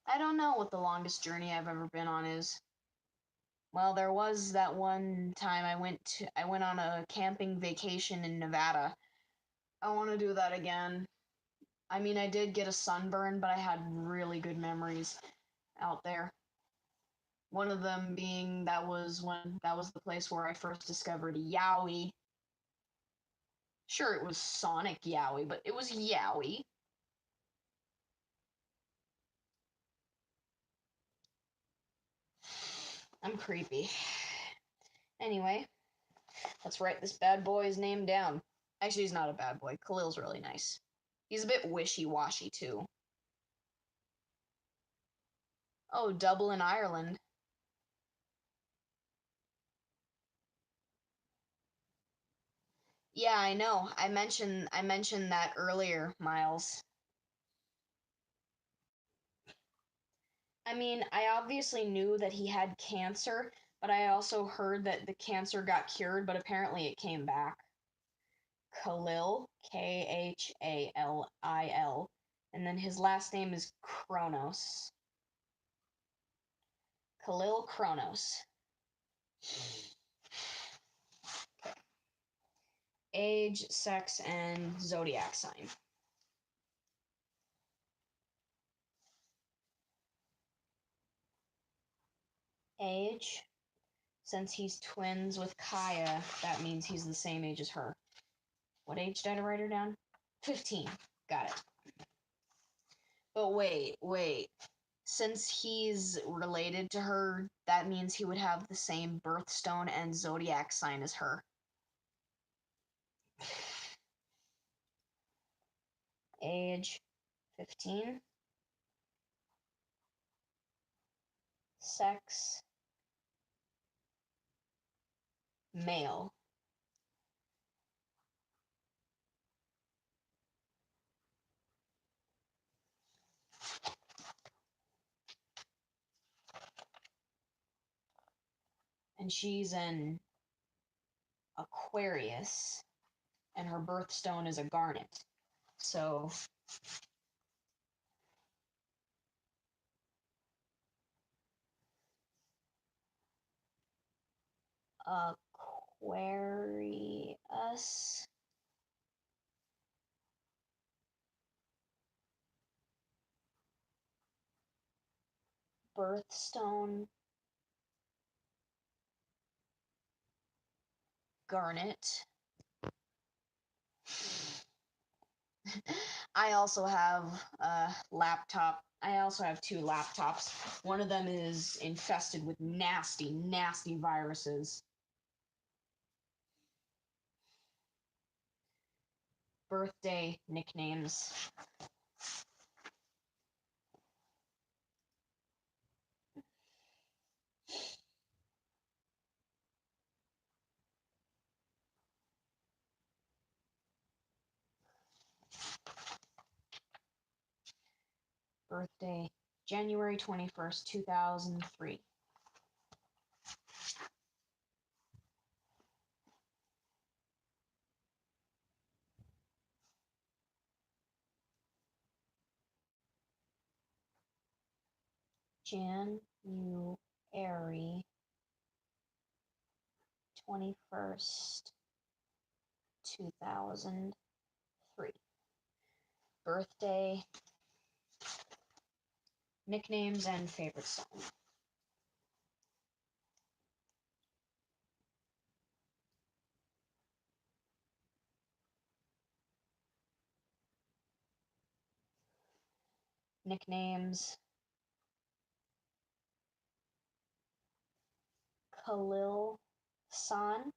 I don't know what the longest journey I've ever been on is. Well, there was that one time I went on a camping vacation in Nevada. I want to do that again. I mean, I did get a sunburn, but I had really good memories out there. One of them being that was the place where I first discovered Yowie. Sure, it was Sonic Yowie, but it was Yowie. I'm creepy. Anyway, let's write this bad boy's name down. Actually, he's not a bad boy. Khalil's really nice. He's a bit wishy-washy, too. Oh, Dublin, Ireland. Yeah, I know. I mentioned that earlier, Miles. I mean, I obviously knew that he had cancer, but I also heard that the cancer got cured, but apparently it came back. Khalil, Khalil, and then his last name is Kronos. Khalil Kronos. Age, sex, and zodiac sign. Age, since he's twins with Kaya, that means he's the same age as her. What age did I write her down? 15. Got it. But wait. Since he's related to her, that means he would have the same birthstone and zodiac sign as her. Age 15. Sex male. And she's an Aquarius, and her birthstone is a garnet. So Aquarius. Birthstone garnet. I also have a laptop. I also have 2 laptops. One of them is infested with nasty, nasty viruses. Birthday nicknames. Birthday, January 21st, 2003. January 21st, 2003. Birthday, nicknames, and favorite song. Nicknames Khalil San.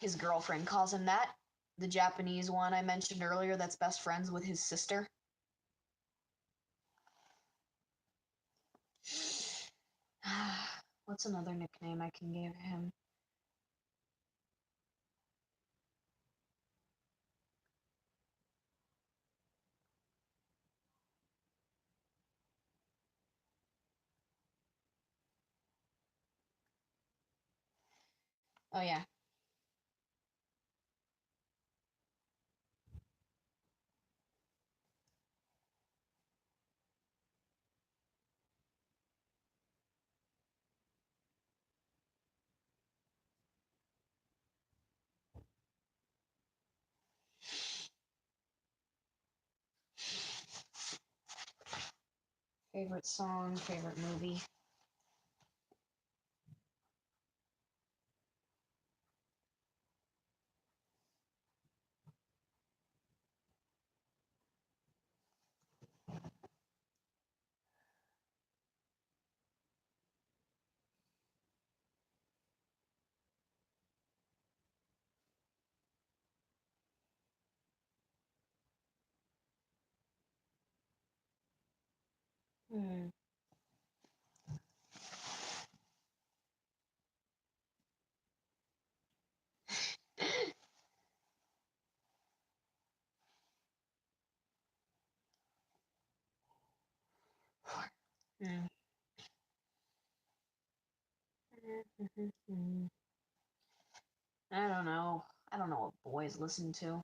His girlfriend calls him that. The Japanese one I mentioned earlier that's best friends with his sister. What's another nickname I can give him? Oh, yeah. Favorite song, favorite movie. Hmm. Hmm. I don't know. I don't know what boys listen to.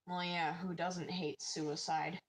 Well, yeah, who doesn't hate suicide?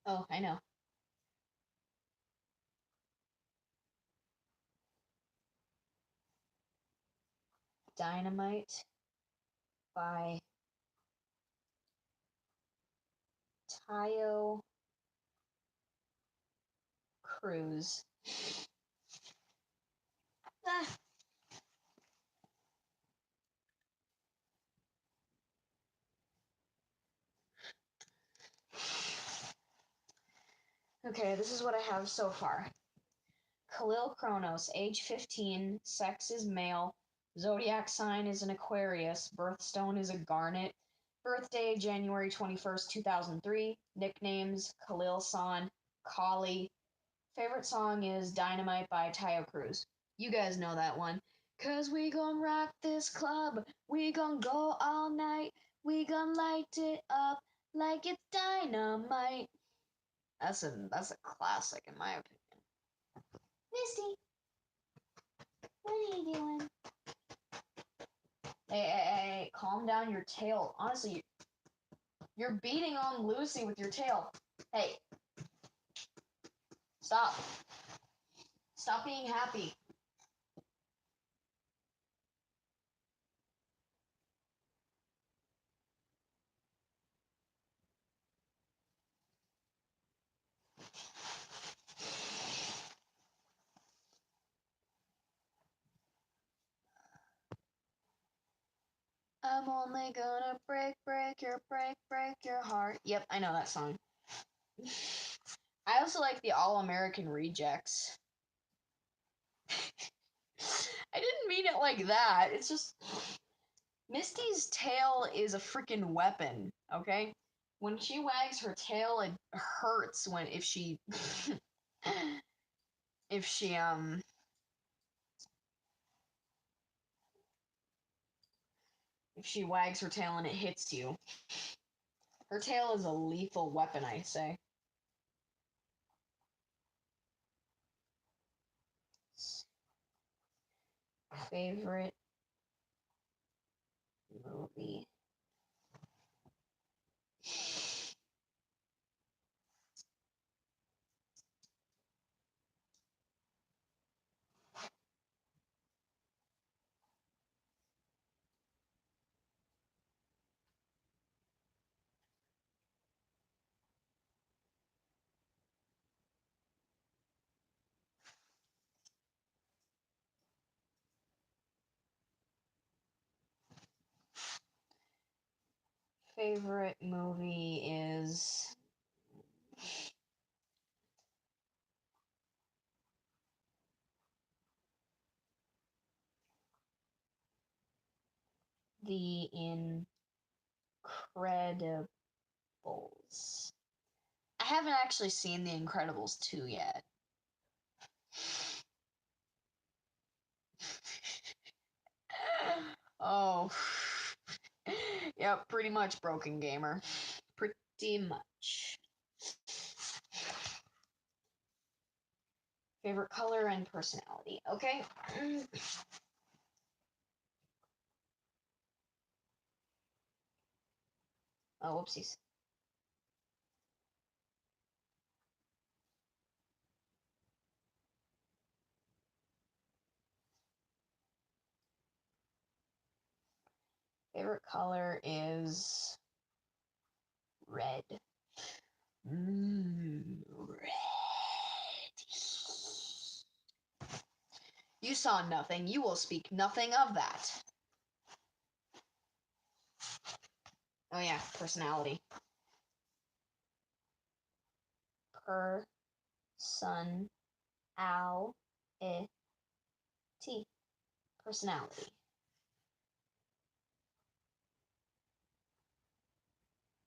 Oh, I know. Dynamite by Tayo Cruz. Ah. Okay, this is what I have so far. Khalil Kronos, age 15, sex is male, zodiac sign is an Aquarius, birthstone is a garnet, birthday January 21st, 2003, nicknames Khalil San, Kali, favorite song is Dynamite by Tayo Cruz. You guys know that one. Cause we gon' rock this club, we gon' go all night, we gon' light it up like it's dynamite. That's a classic in my opinion. Misty, what are you doing? Hey, calm down your tail. Honestly, you're beating on Lucy with your tail. Hey, stop. Stop being happy. I'm only gonna break your heart. Yep, I know that song. I also like the All American Rejects. I didn't mean it like that. It's just Misty's tail is a freaking weapon, okay? When she wags her tail, it hurts when if she if she if she wags her tail and it hits you. Her tail is a lethal weapon, I say. Favorite movie. Favorite movie is The Incredibles. I haven't actually seen The Incredibles 2 yet. Oh. Yep, pretty much Broken Gamer. Pretty much. Favorite color and personality. Okay. Oh, whoopsies. Favorite color is red. Red. You saw nothing. You will speak nothing of that. Oh yeah, personality. Personality. Personality.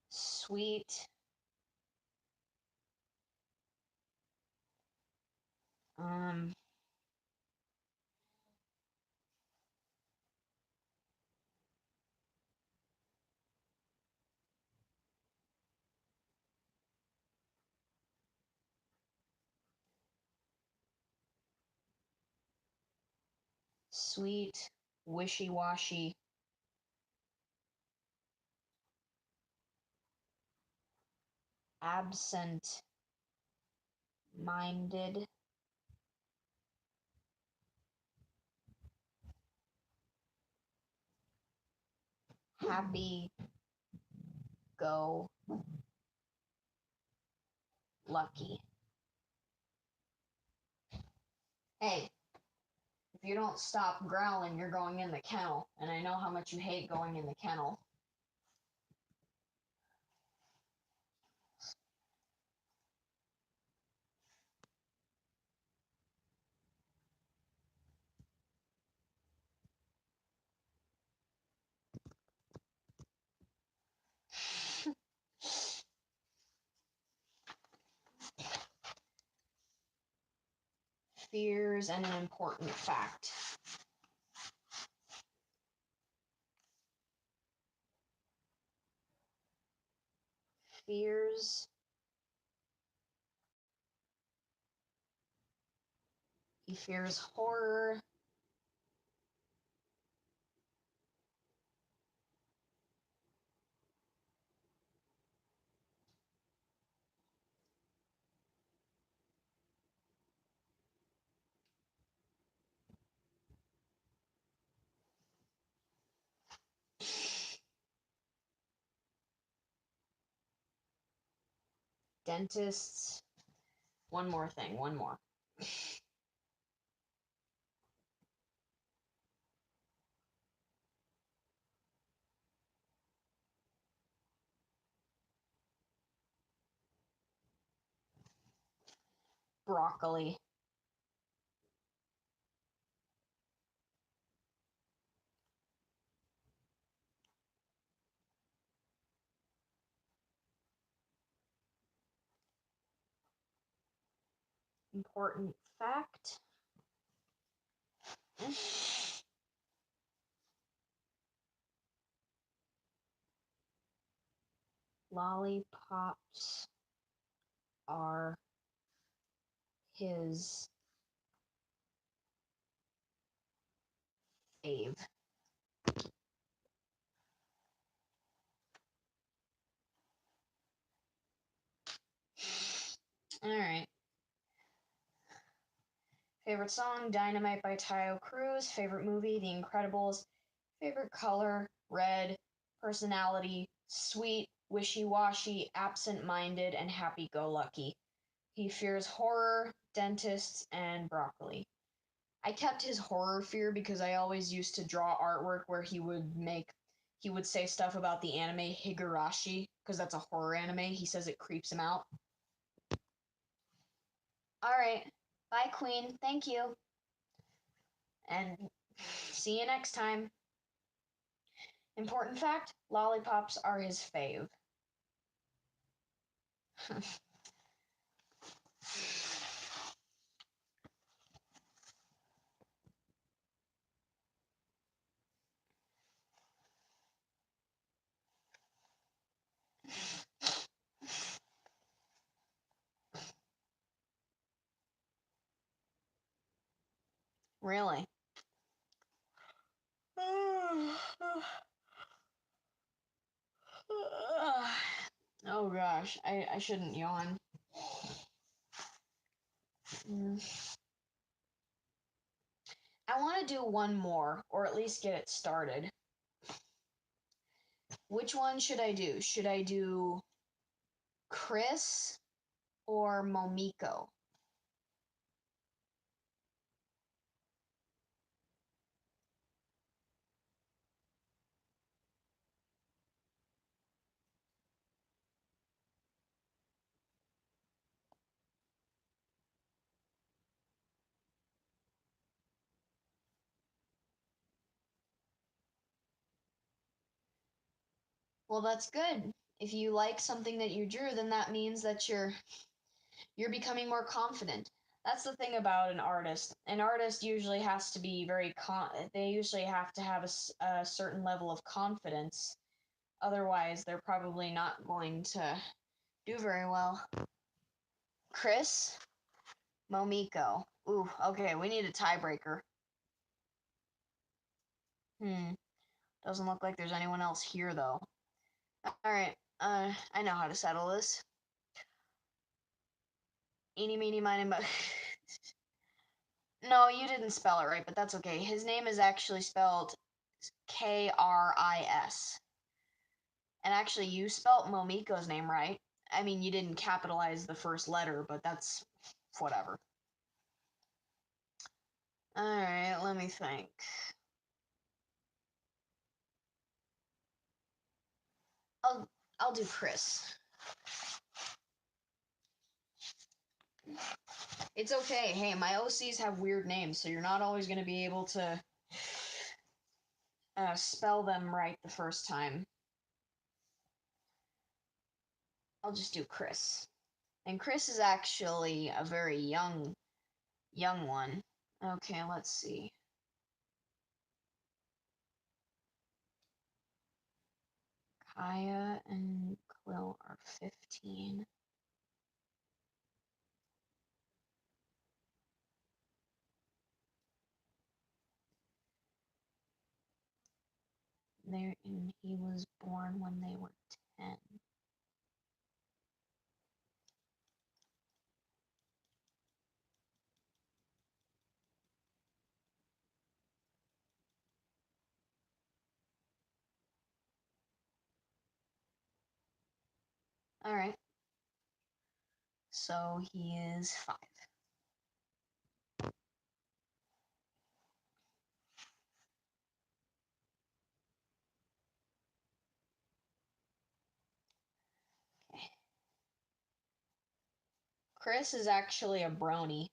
Sweet. Um. Sweet. Wishy-washy. Absent-minded. Happy. Go. Lucky. Hey, if you don't stop growling, you're going in the kennel. And I know how much you hate going in the kennel. Fears and an important fact. Fears. He fears horror. Dentists. One more thing, one more. Broccoli. Important fact. Lollipops are his fave. Alright. Favorite song, Dynamite by Taio Cruz. Favorite movie, The Incredibles. Favorite color, red. Personality, sweet, wishy-washy, absent-minded, and happy-go-lucky. He fears horror, dentists, and broccoli. I kept his horror fear because I always used to draw artwork where he would say stuff about the anime Higurashi, because that's a horror anime. He says it creeps him out. Alright. Bye, Queen. Thank you. And see you next time. Important fact, lollipops are his fave. Really? Oh gosh, I shouldn't yawn. I want to do one more, or at least get it started. Which one should I do? Should I do Chris or Momiko? Well, that's good. If you like something that you drew, then that means that you're becoming more confident. That's the thing about an artist. An artist usually has to be they usually have to have a certain level of confidence. Otherwise, they're probably not going to do very well. Chris, Momiko. Ooh, okay, we need a tiebreaker. Doesn't look like there's anyone else here though. Alright, I know how to settle this. Eeny, meeny, miny, mo. No, you didn't spell it right, but that's okay. His name is actually spelled Kris. And actually, you spelt Momiko's name right. I mean, you didn't capitalize the first letter, but that's whatever. Alright, let me think. I'll do Chris. It's okay. Hey, my OCs have weird names, so you're not always going to be able to spell them right the first time. I'll just do Chris. And Chris is actually a very young one. Okay, let's see. Kaya and Quill are 15. And he was born when they were 10. Alright. So he is 5. Chris is actually a brony.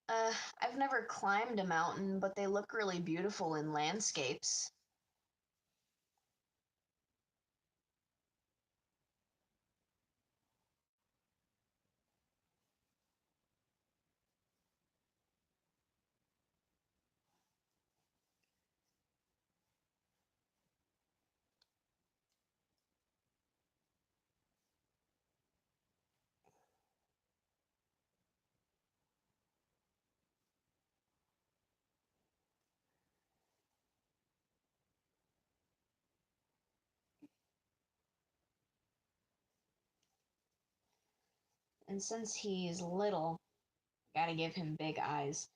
I've never climbed a mountain, but they look really beautiful in landscapes. And since he's little, gotta give him big eyes.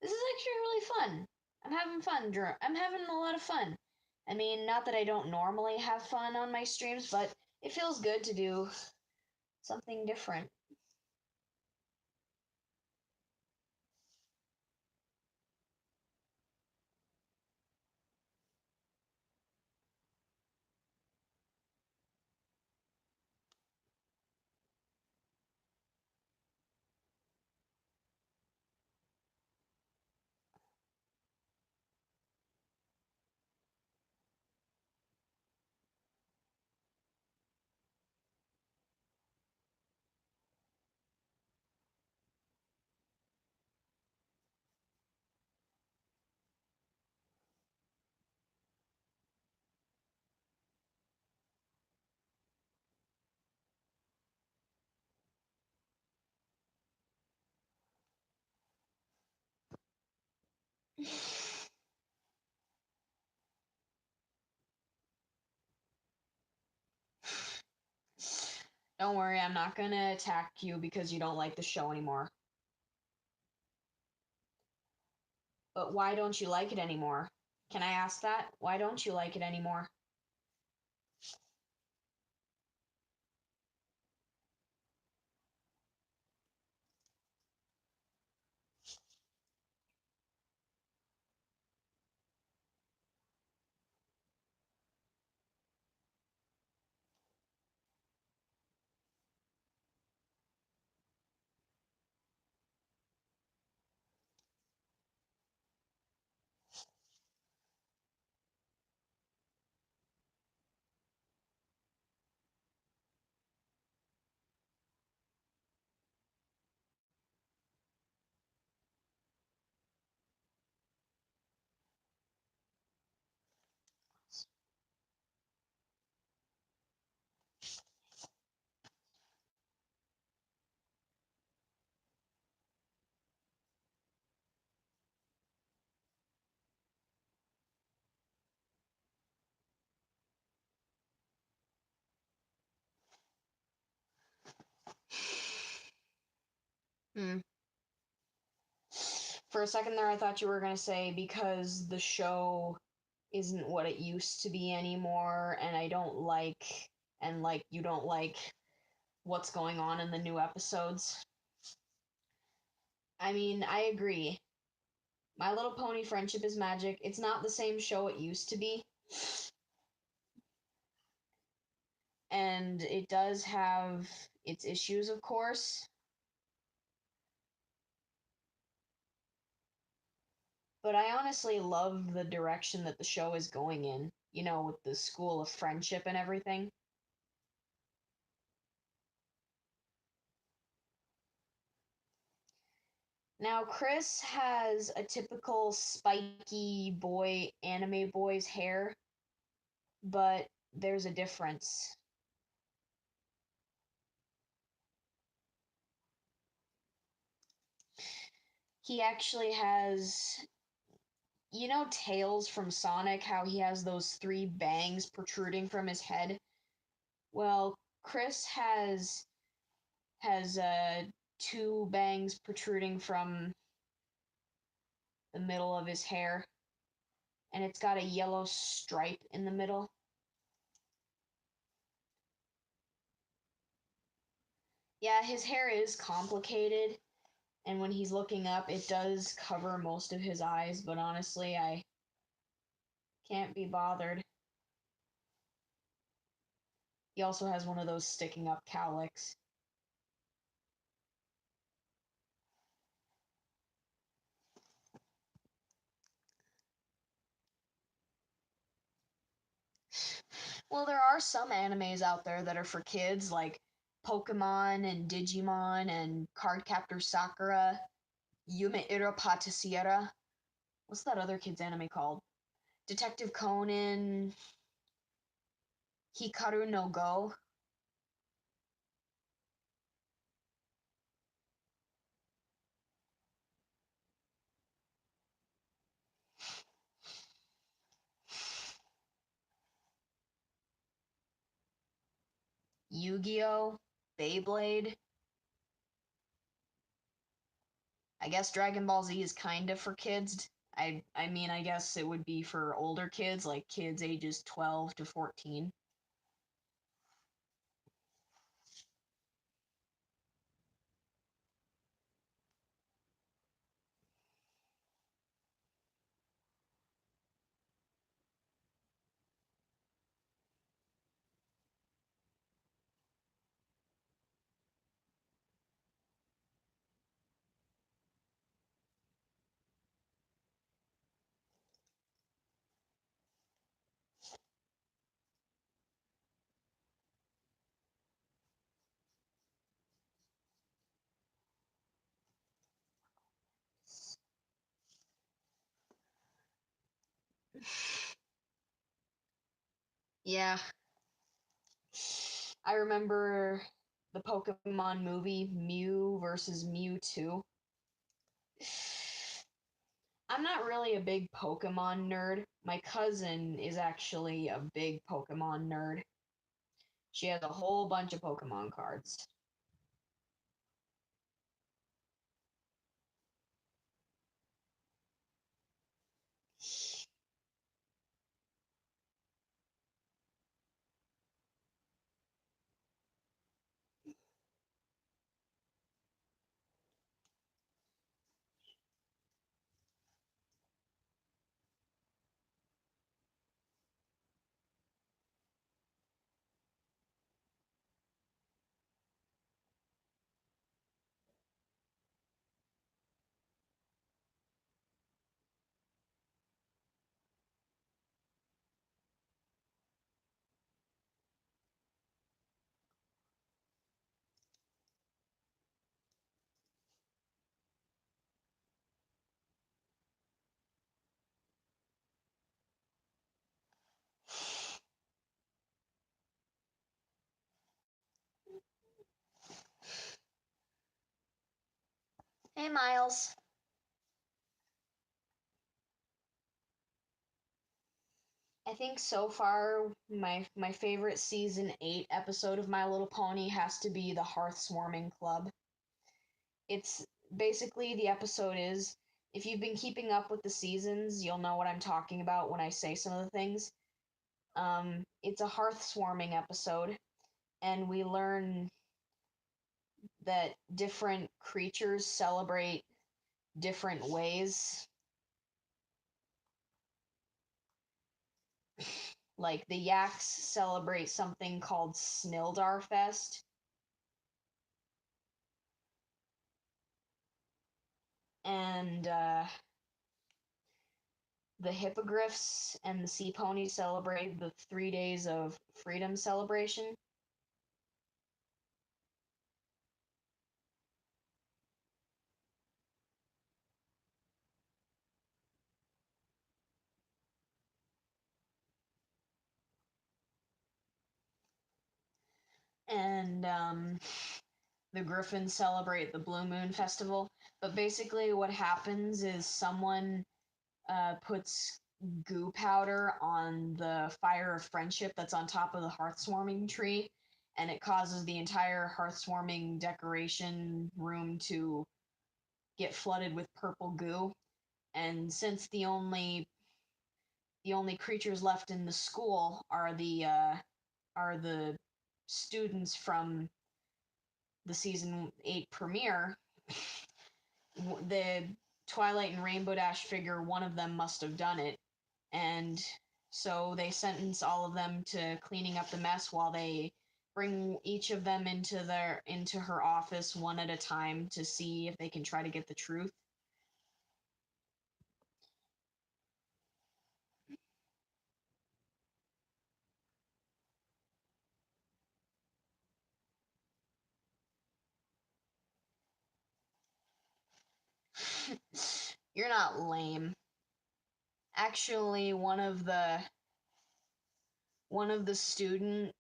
This is actually really fun. I'm having fun. I'm having a lot of fun. I mean, not that I don't normally have fun on my streams, but it feels good to do something different. Don't worry, I'm not gonna attack you because you don't like the show anymore. But why don't you like it anymore? Can I ask that? Why don't you like it anymore? Hmm. For a second there, I thought you were gonna say because the show isn't what it used to be anymore, and I don't like, and like you don't like what's going on in the new episodes. I mean, I agree. My Little Pony Friendship is Magic. It's not the same show it used to be. And it does have its issues, of course. But I honestly love the direction that the show is going in, with the school of friendship and everything. Now, Chris has a typical spiky boy, anime boy's hair, but there's a difference. He actually has You know Tails from Sonic, how he has those three bangs protruding from his head? Well, Chris has two bangs protruding from the middle of his hair, and it's got a yellow stripe in the middle. Yeah, his hair is complicated, and when he's looking up, it does cover most of his eyes, but honestly, I can't be bothered. He also has one of those sticking up cowlicks. Well, there are some animes out there that are for kids, like Pokemon and Digimon and Cardcaptor Sakura, Yume Ira Patisiera. What's that other kid's anime called? Detective Conan, Hikaru no Go. Yu-Gi-Oh, Beyblade. I guess Dragon Ball Z is kind of for kids. I mean, I guess it would be for older kids, like kids ages 12 to 14. Yeah, I remember the Pokemon movie Mew versus Mewtwo. I'm not really a big Pokemon nerd. My cousin is actually a big Pokemon nerd. She has a whole bunch of Pokemon cards. Hey, Miles. I think so far my favorite season 8 episode of My Little Pony has to be the Hearth Swarming Club. It's basically the episode is if you've been keeping up with the seasons, you'll know what I'm talking about when I say some of the things. It's a hearth swarming episode, and we learn that different creatures celebrate different ways. Like the yaks celebrate something called Snildarfest, and the hippogriffs and the sea ponies celebrate the 3 days of freedom celebration. And the griffins celebrate the Blue Moon Festival. But basically, what happens is someone puts goo powder on the fire of friendship that's on top of the hearthwarming tree, and it causes the entire hearthwarming decoration room to get flooded with purple goo. And since the only creatures left in the school are the students from the season 8 premiere, the Twilight and Rainbow Dash figure one of them must have done it, and so they sentence all of them to cleaning up the mess while they bring each of them into her office one at a time to see if they can try to get the truth. You're not lame. Actually, one of the student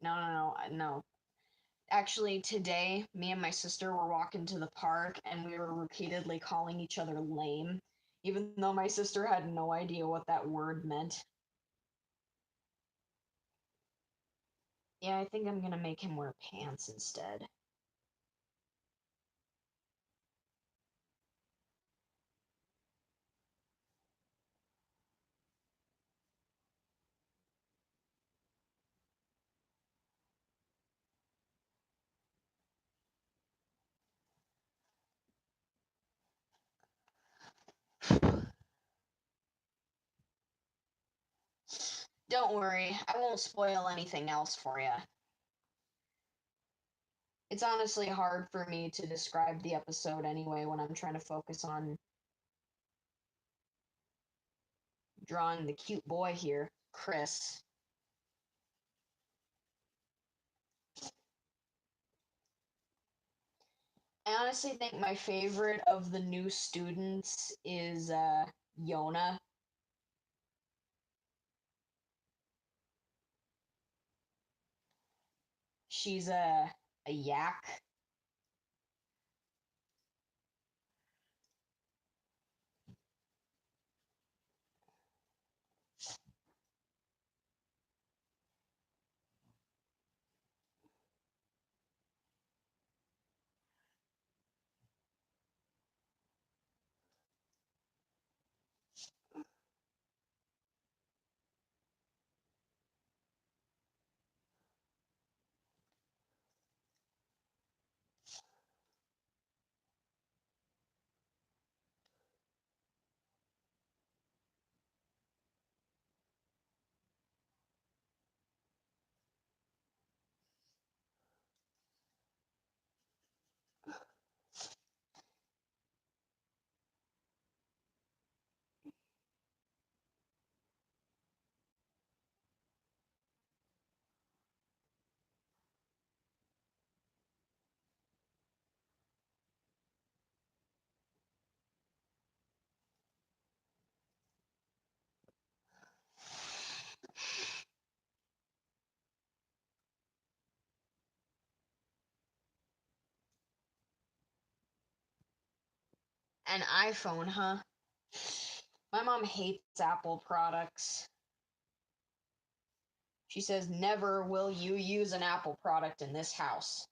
no. Actually, today, me and my sister were walking to the park and we were repeatedly calling each other lame, even though my sister had no idea what that word meant. Yeah, I think I'm gonna make him wear pants instead. Don't worry, I won't spoil anything else for you. It's honestly hard for me to describe the episode anyway when I'm trying to focus on drawing the cute boy here, Chris. I honestly think my favorite of the new students is Yona. She's a yak. An iPhone, huh? My mom hates Apple products. She says, never will you use an Apple product in this house.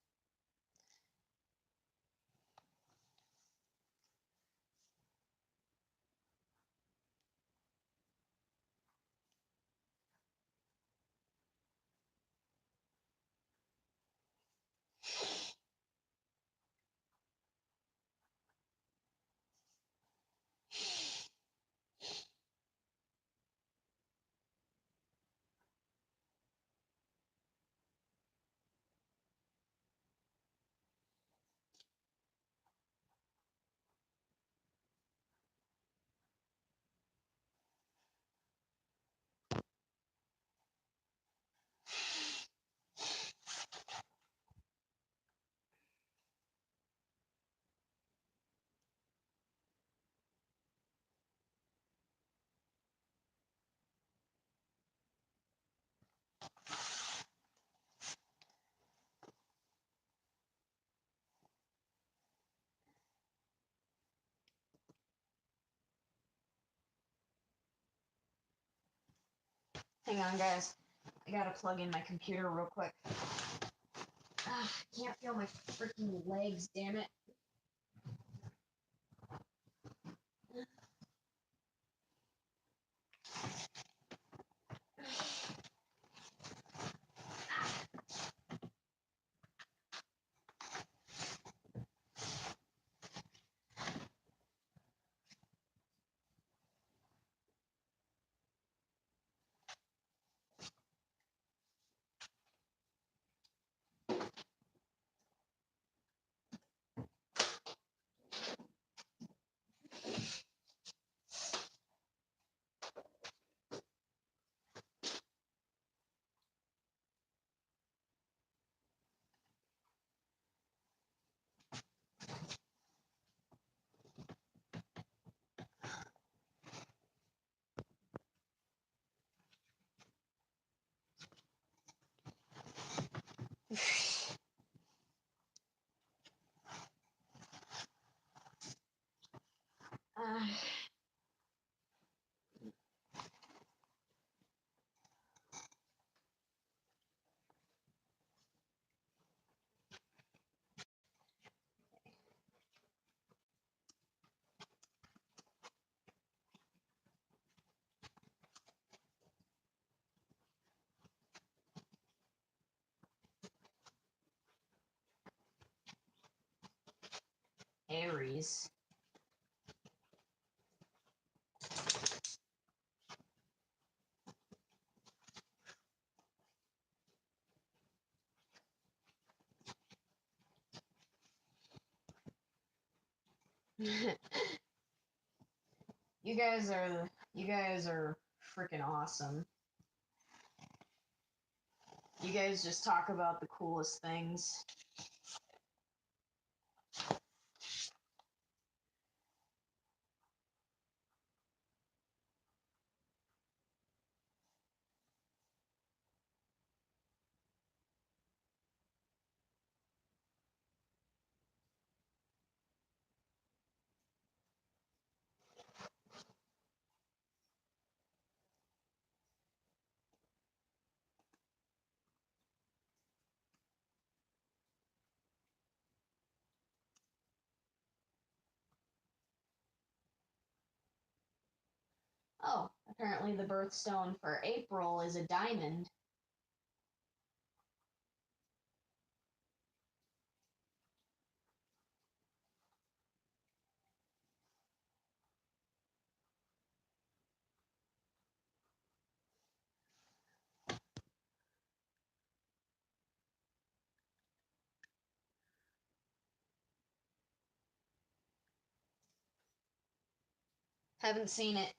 Hang on, guys. I gotta plug in my computer real quick. I can't feel my freaking legs, damn it. Uh, Aries. You guys are freaking awesome. You guys just talk about the coolest things. Oh, apparently the birthstone for April is a diamond. Haven't seen it.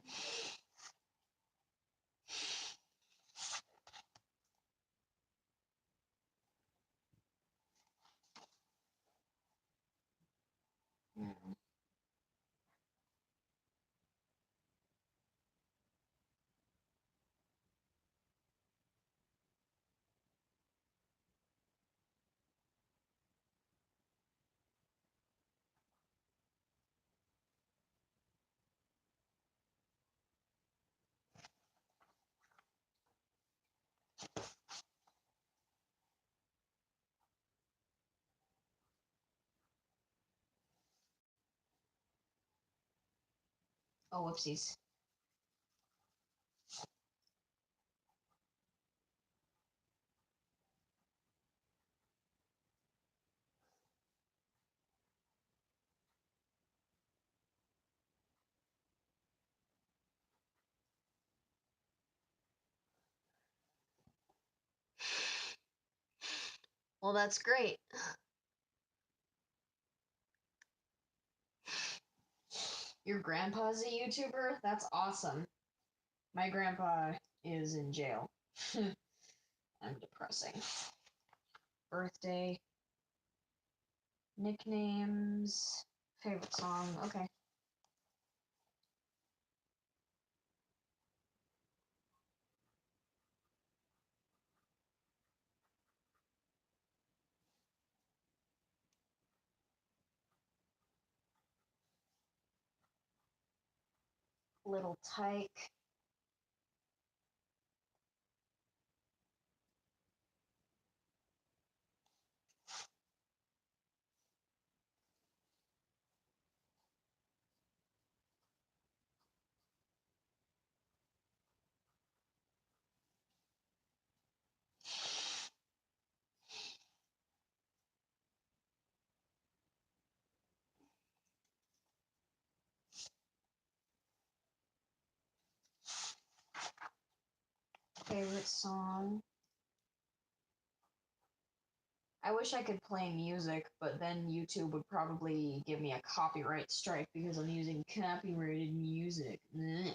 Hmm. Oh, whoopsies. Well, that's great. Your grandpa's a YouTuber? That's awesome. My grandpa is in jail. I'm depressing. Birthday. Nicknames. Favorite song. Okay. Little Tyke. favorite song. I wish I could play music, but then YouTube would probably give me a copyright strike because I'm using copyrighted music. Blech.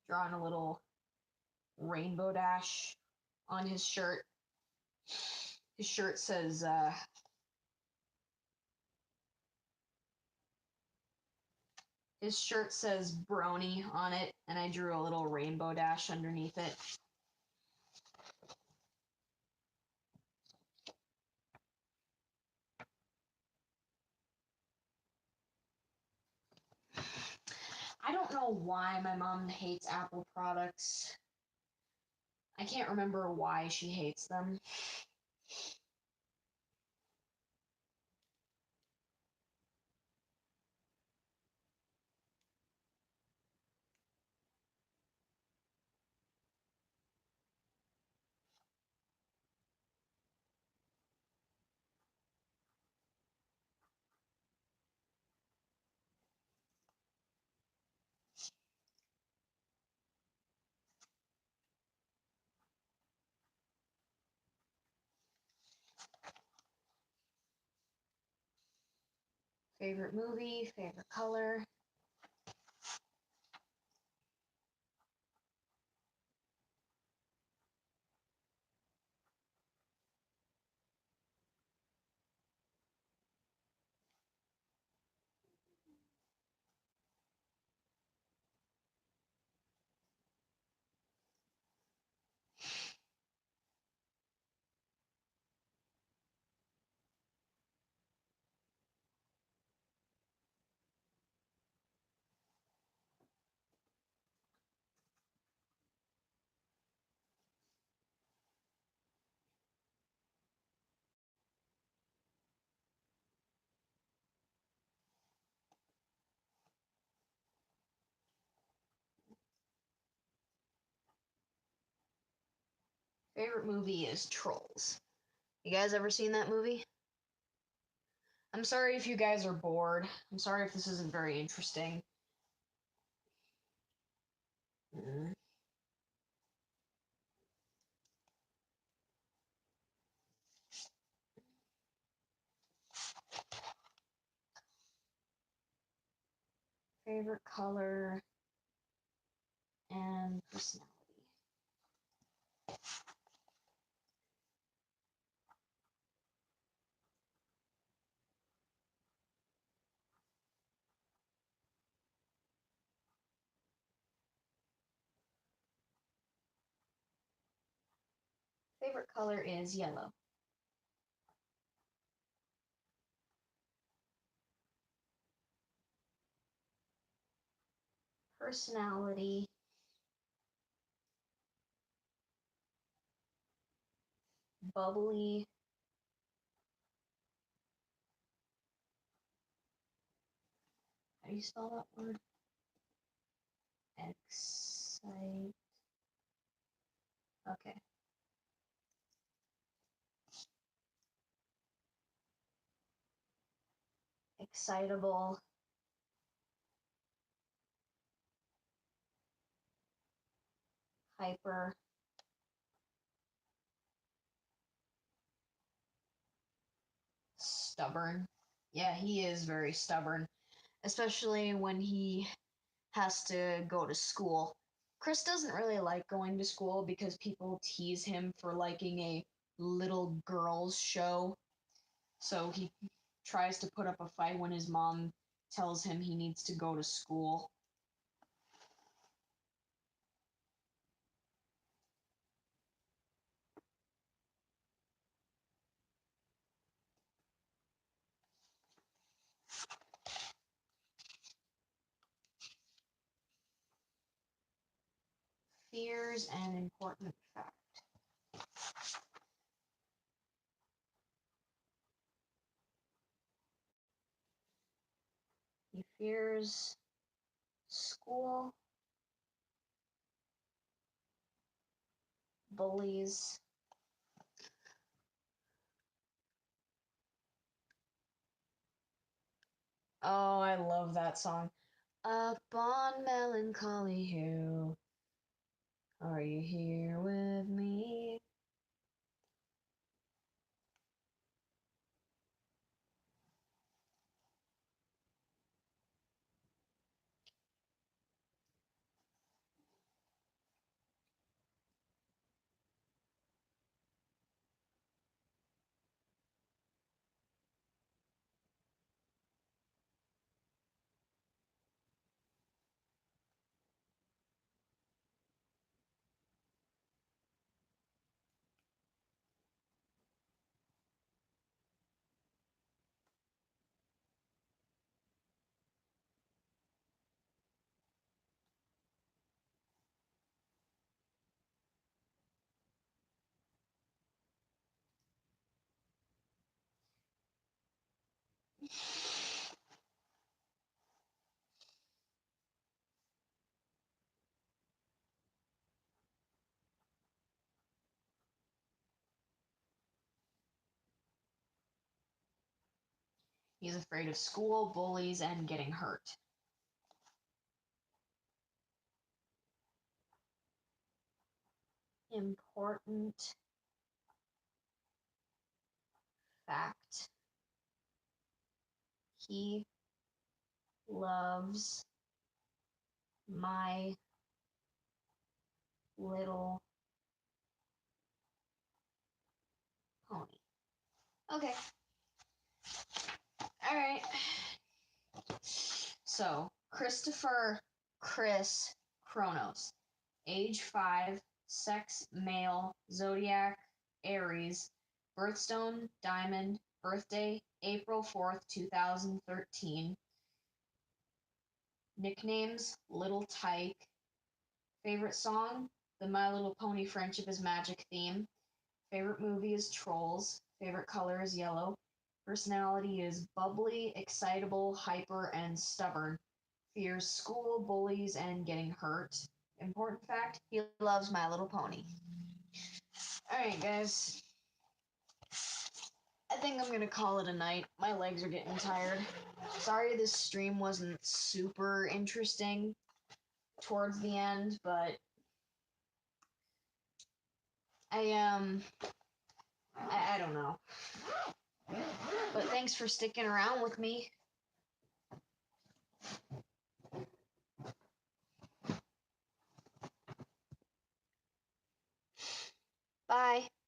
Drawing a little rainbow dash on his shirt. His shirt says, Brony on it, and I drew a little rainbow dash underneath it. I don't know why my mom hates Apple products. I can't remember why she hates them. Favorite movie, favorite color. Favorite movie is Trolls. You guys ever seen that movie? I'm sorry if you guys are bored. I'm sorry if this isn't very interesting. Mm. Favorite color and personality. Favorite color is yellow. Personality. Bubbly. How do you spell that word? Excite. Okay. excitable, hyper, stubborn. Yeah, he is very stubborn, especially when he has to go to school. Chris doesn't really like going to school because people tease him for liking a little girls show. So he tries to put up a fight when his mom tells him he needs to go to school. Fears and important fact. He fears school, bullies, oh, I love that song. Up on Melancholy Hill, are you here with me? He's afraid of school, bullies, and getting hurt. Important fact. He loves My Little Pony. Okay. All right. So, Christopher Chris Kronos. Age 5, sex male, zodiac Aries, birthstone diamond, birthday April 4th, 2013. Nicknames Little Tyke. Favorite song The My Little Pony Friendship is Magic theme. Favorite movie is Trolls. Favorite color is yellow. Personality is bubbly, excitable, hyper, and stubborn. Fears school, bullies, and getting hurt. Important fact, he loves My Little Pony. Alright, guys. I think I'm going to call it a night. My legs are getting tired. Sorry this stream wasn't super interesting towards the end, but I don't know. But thanks for sticking around with me. Bye.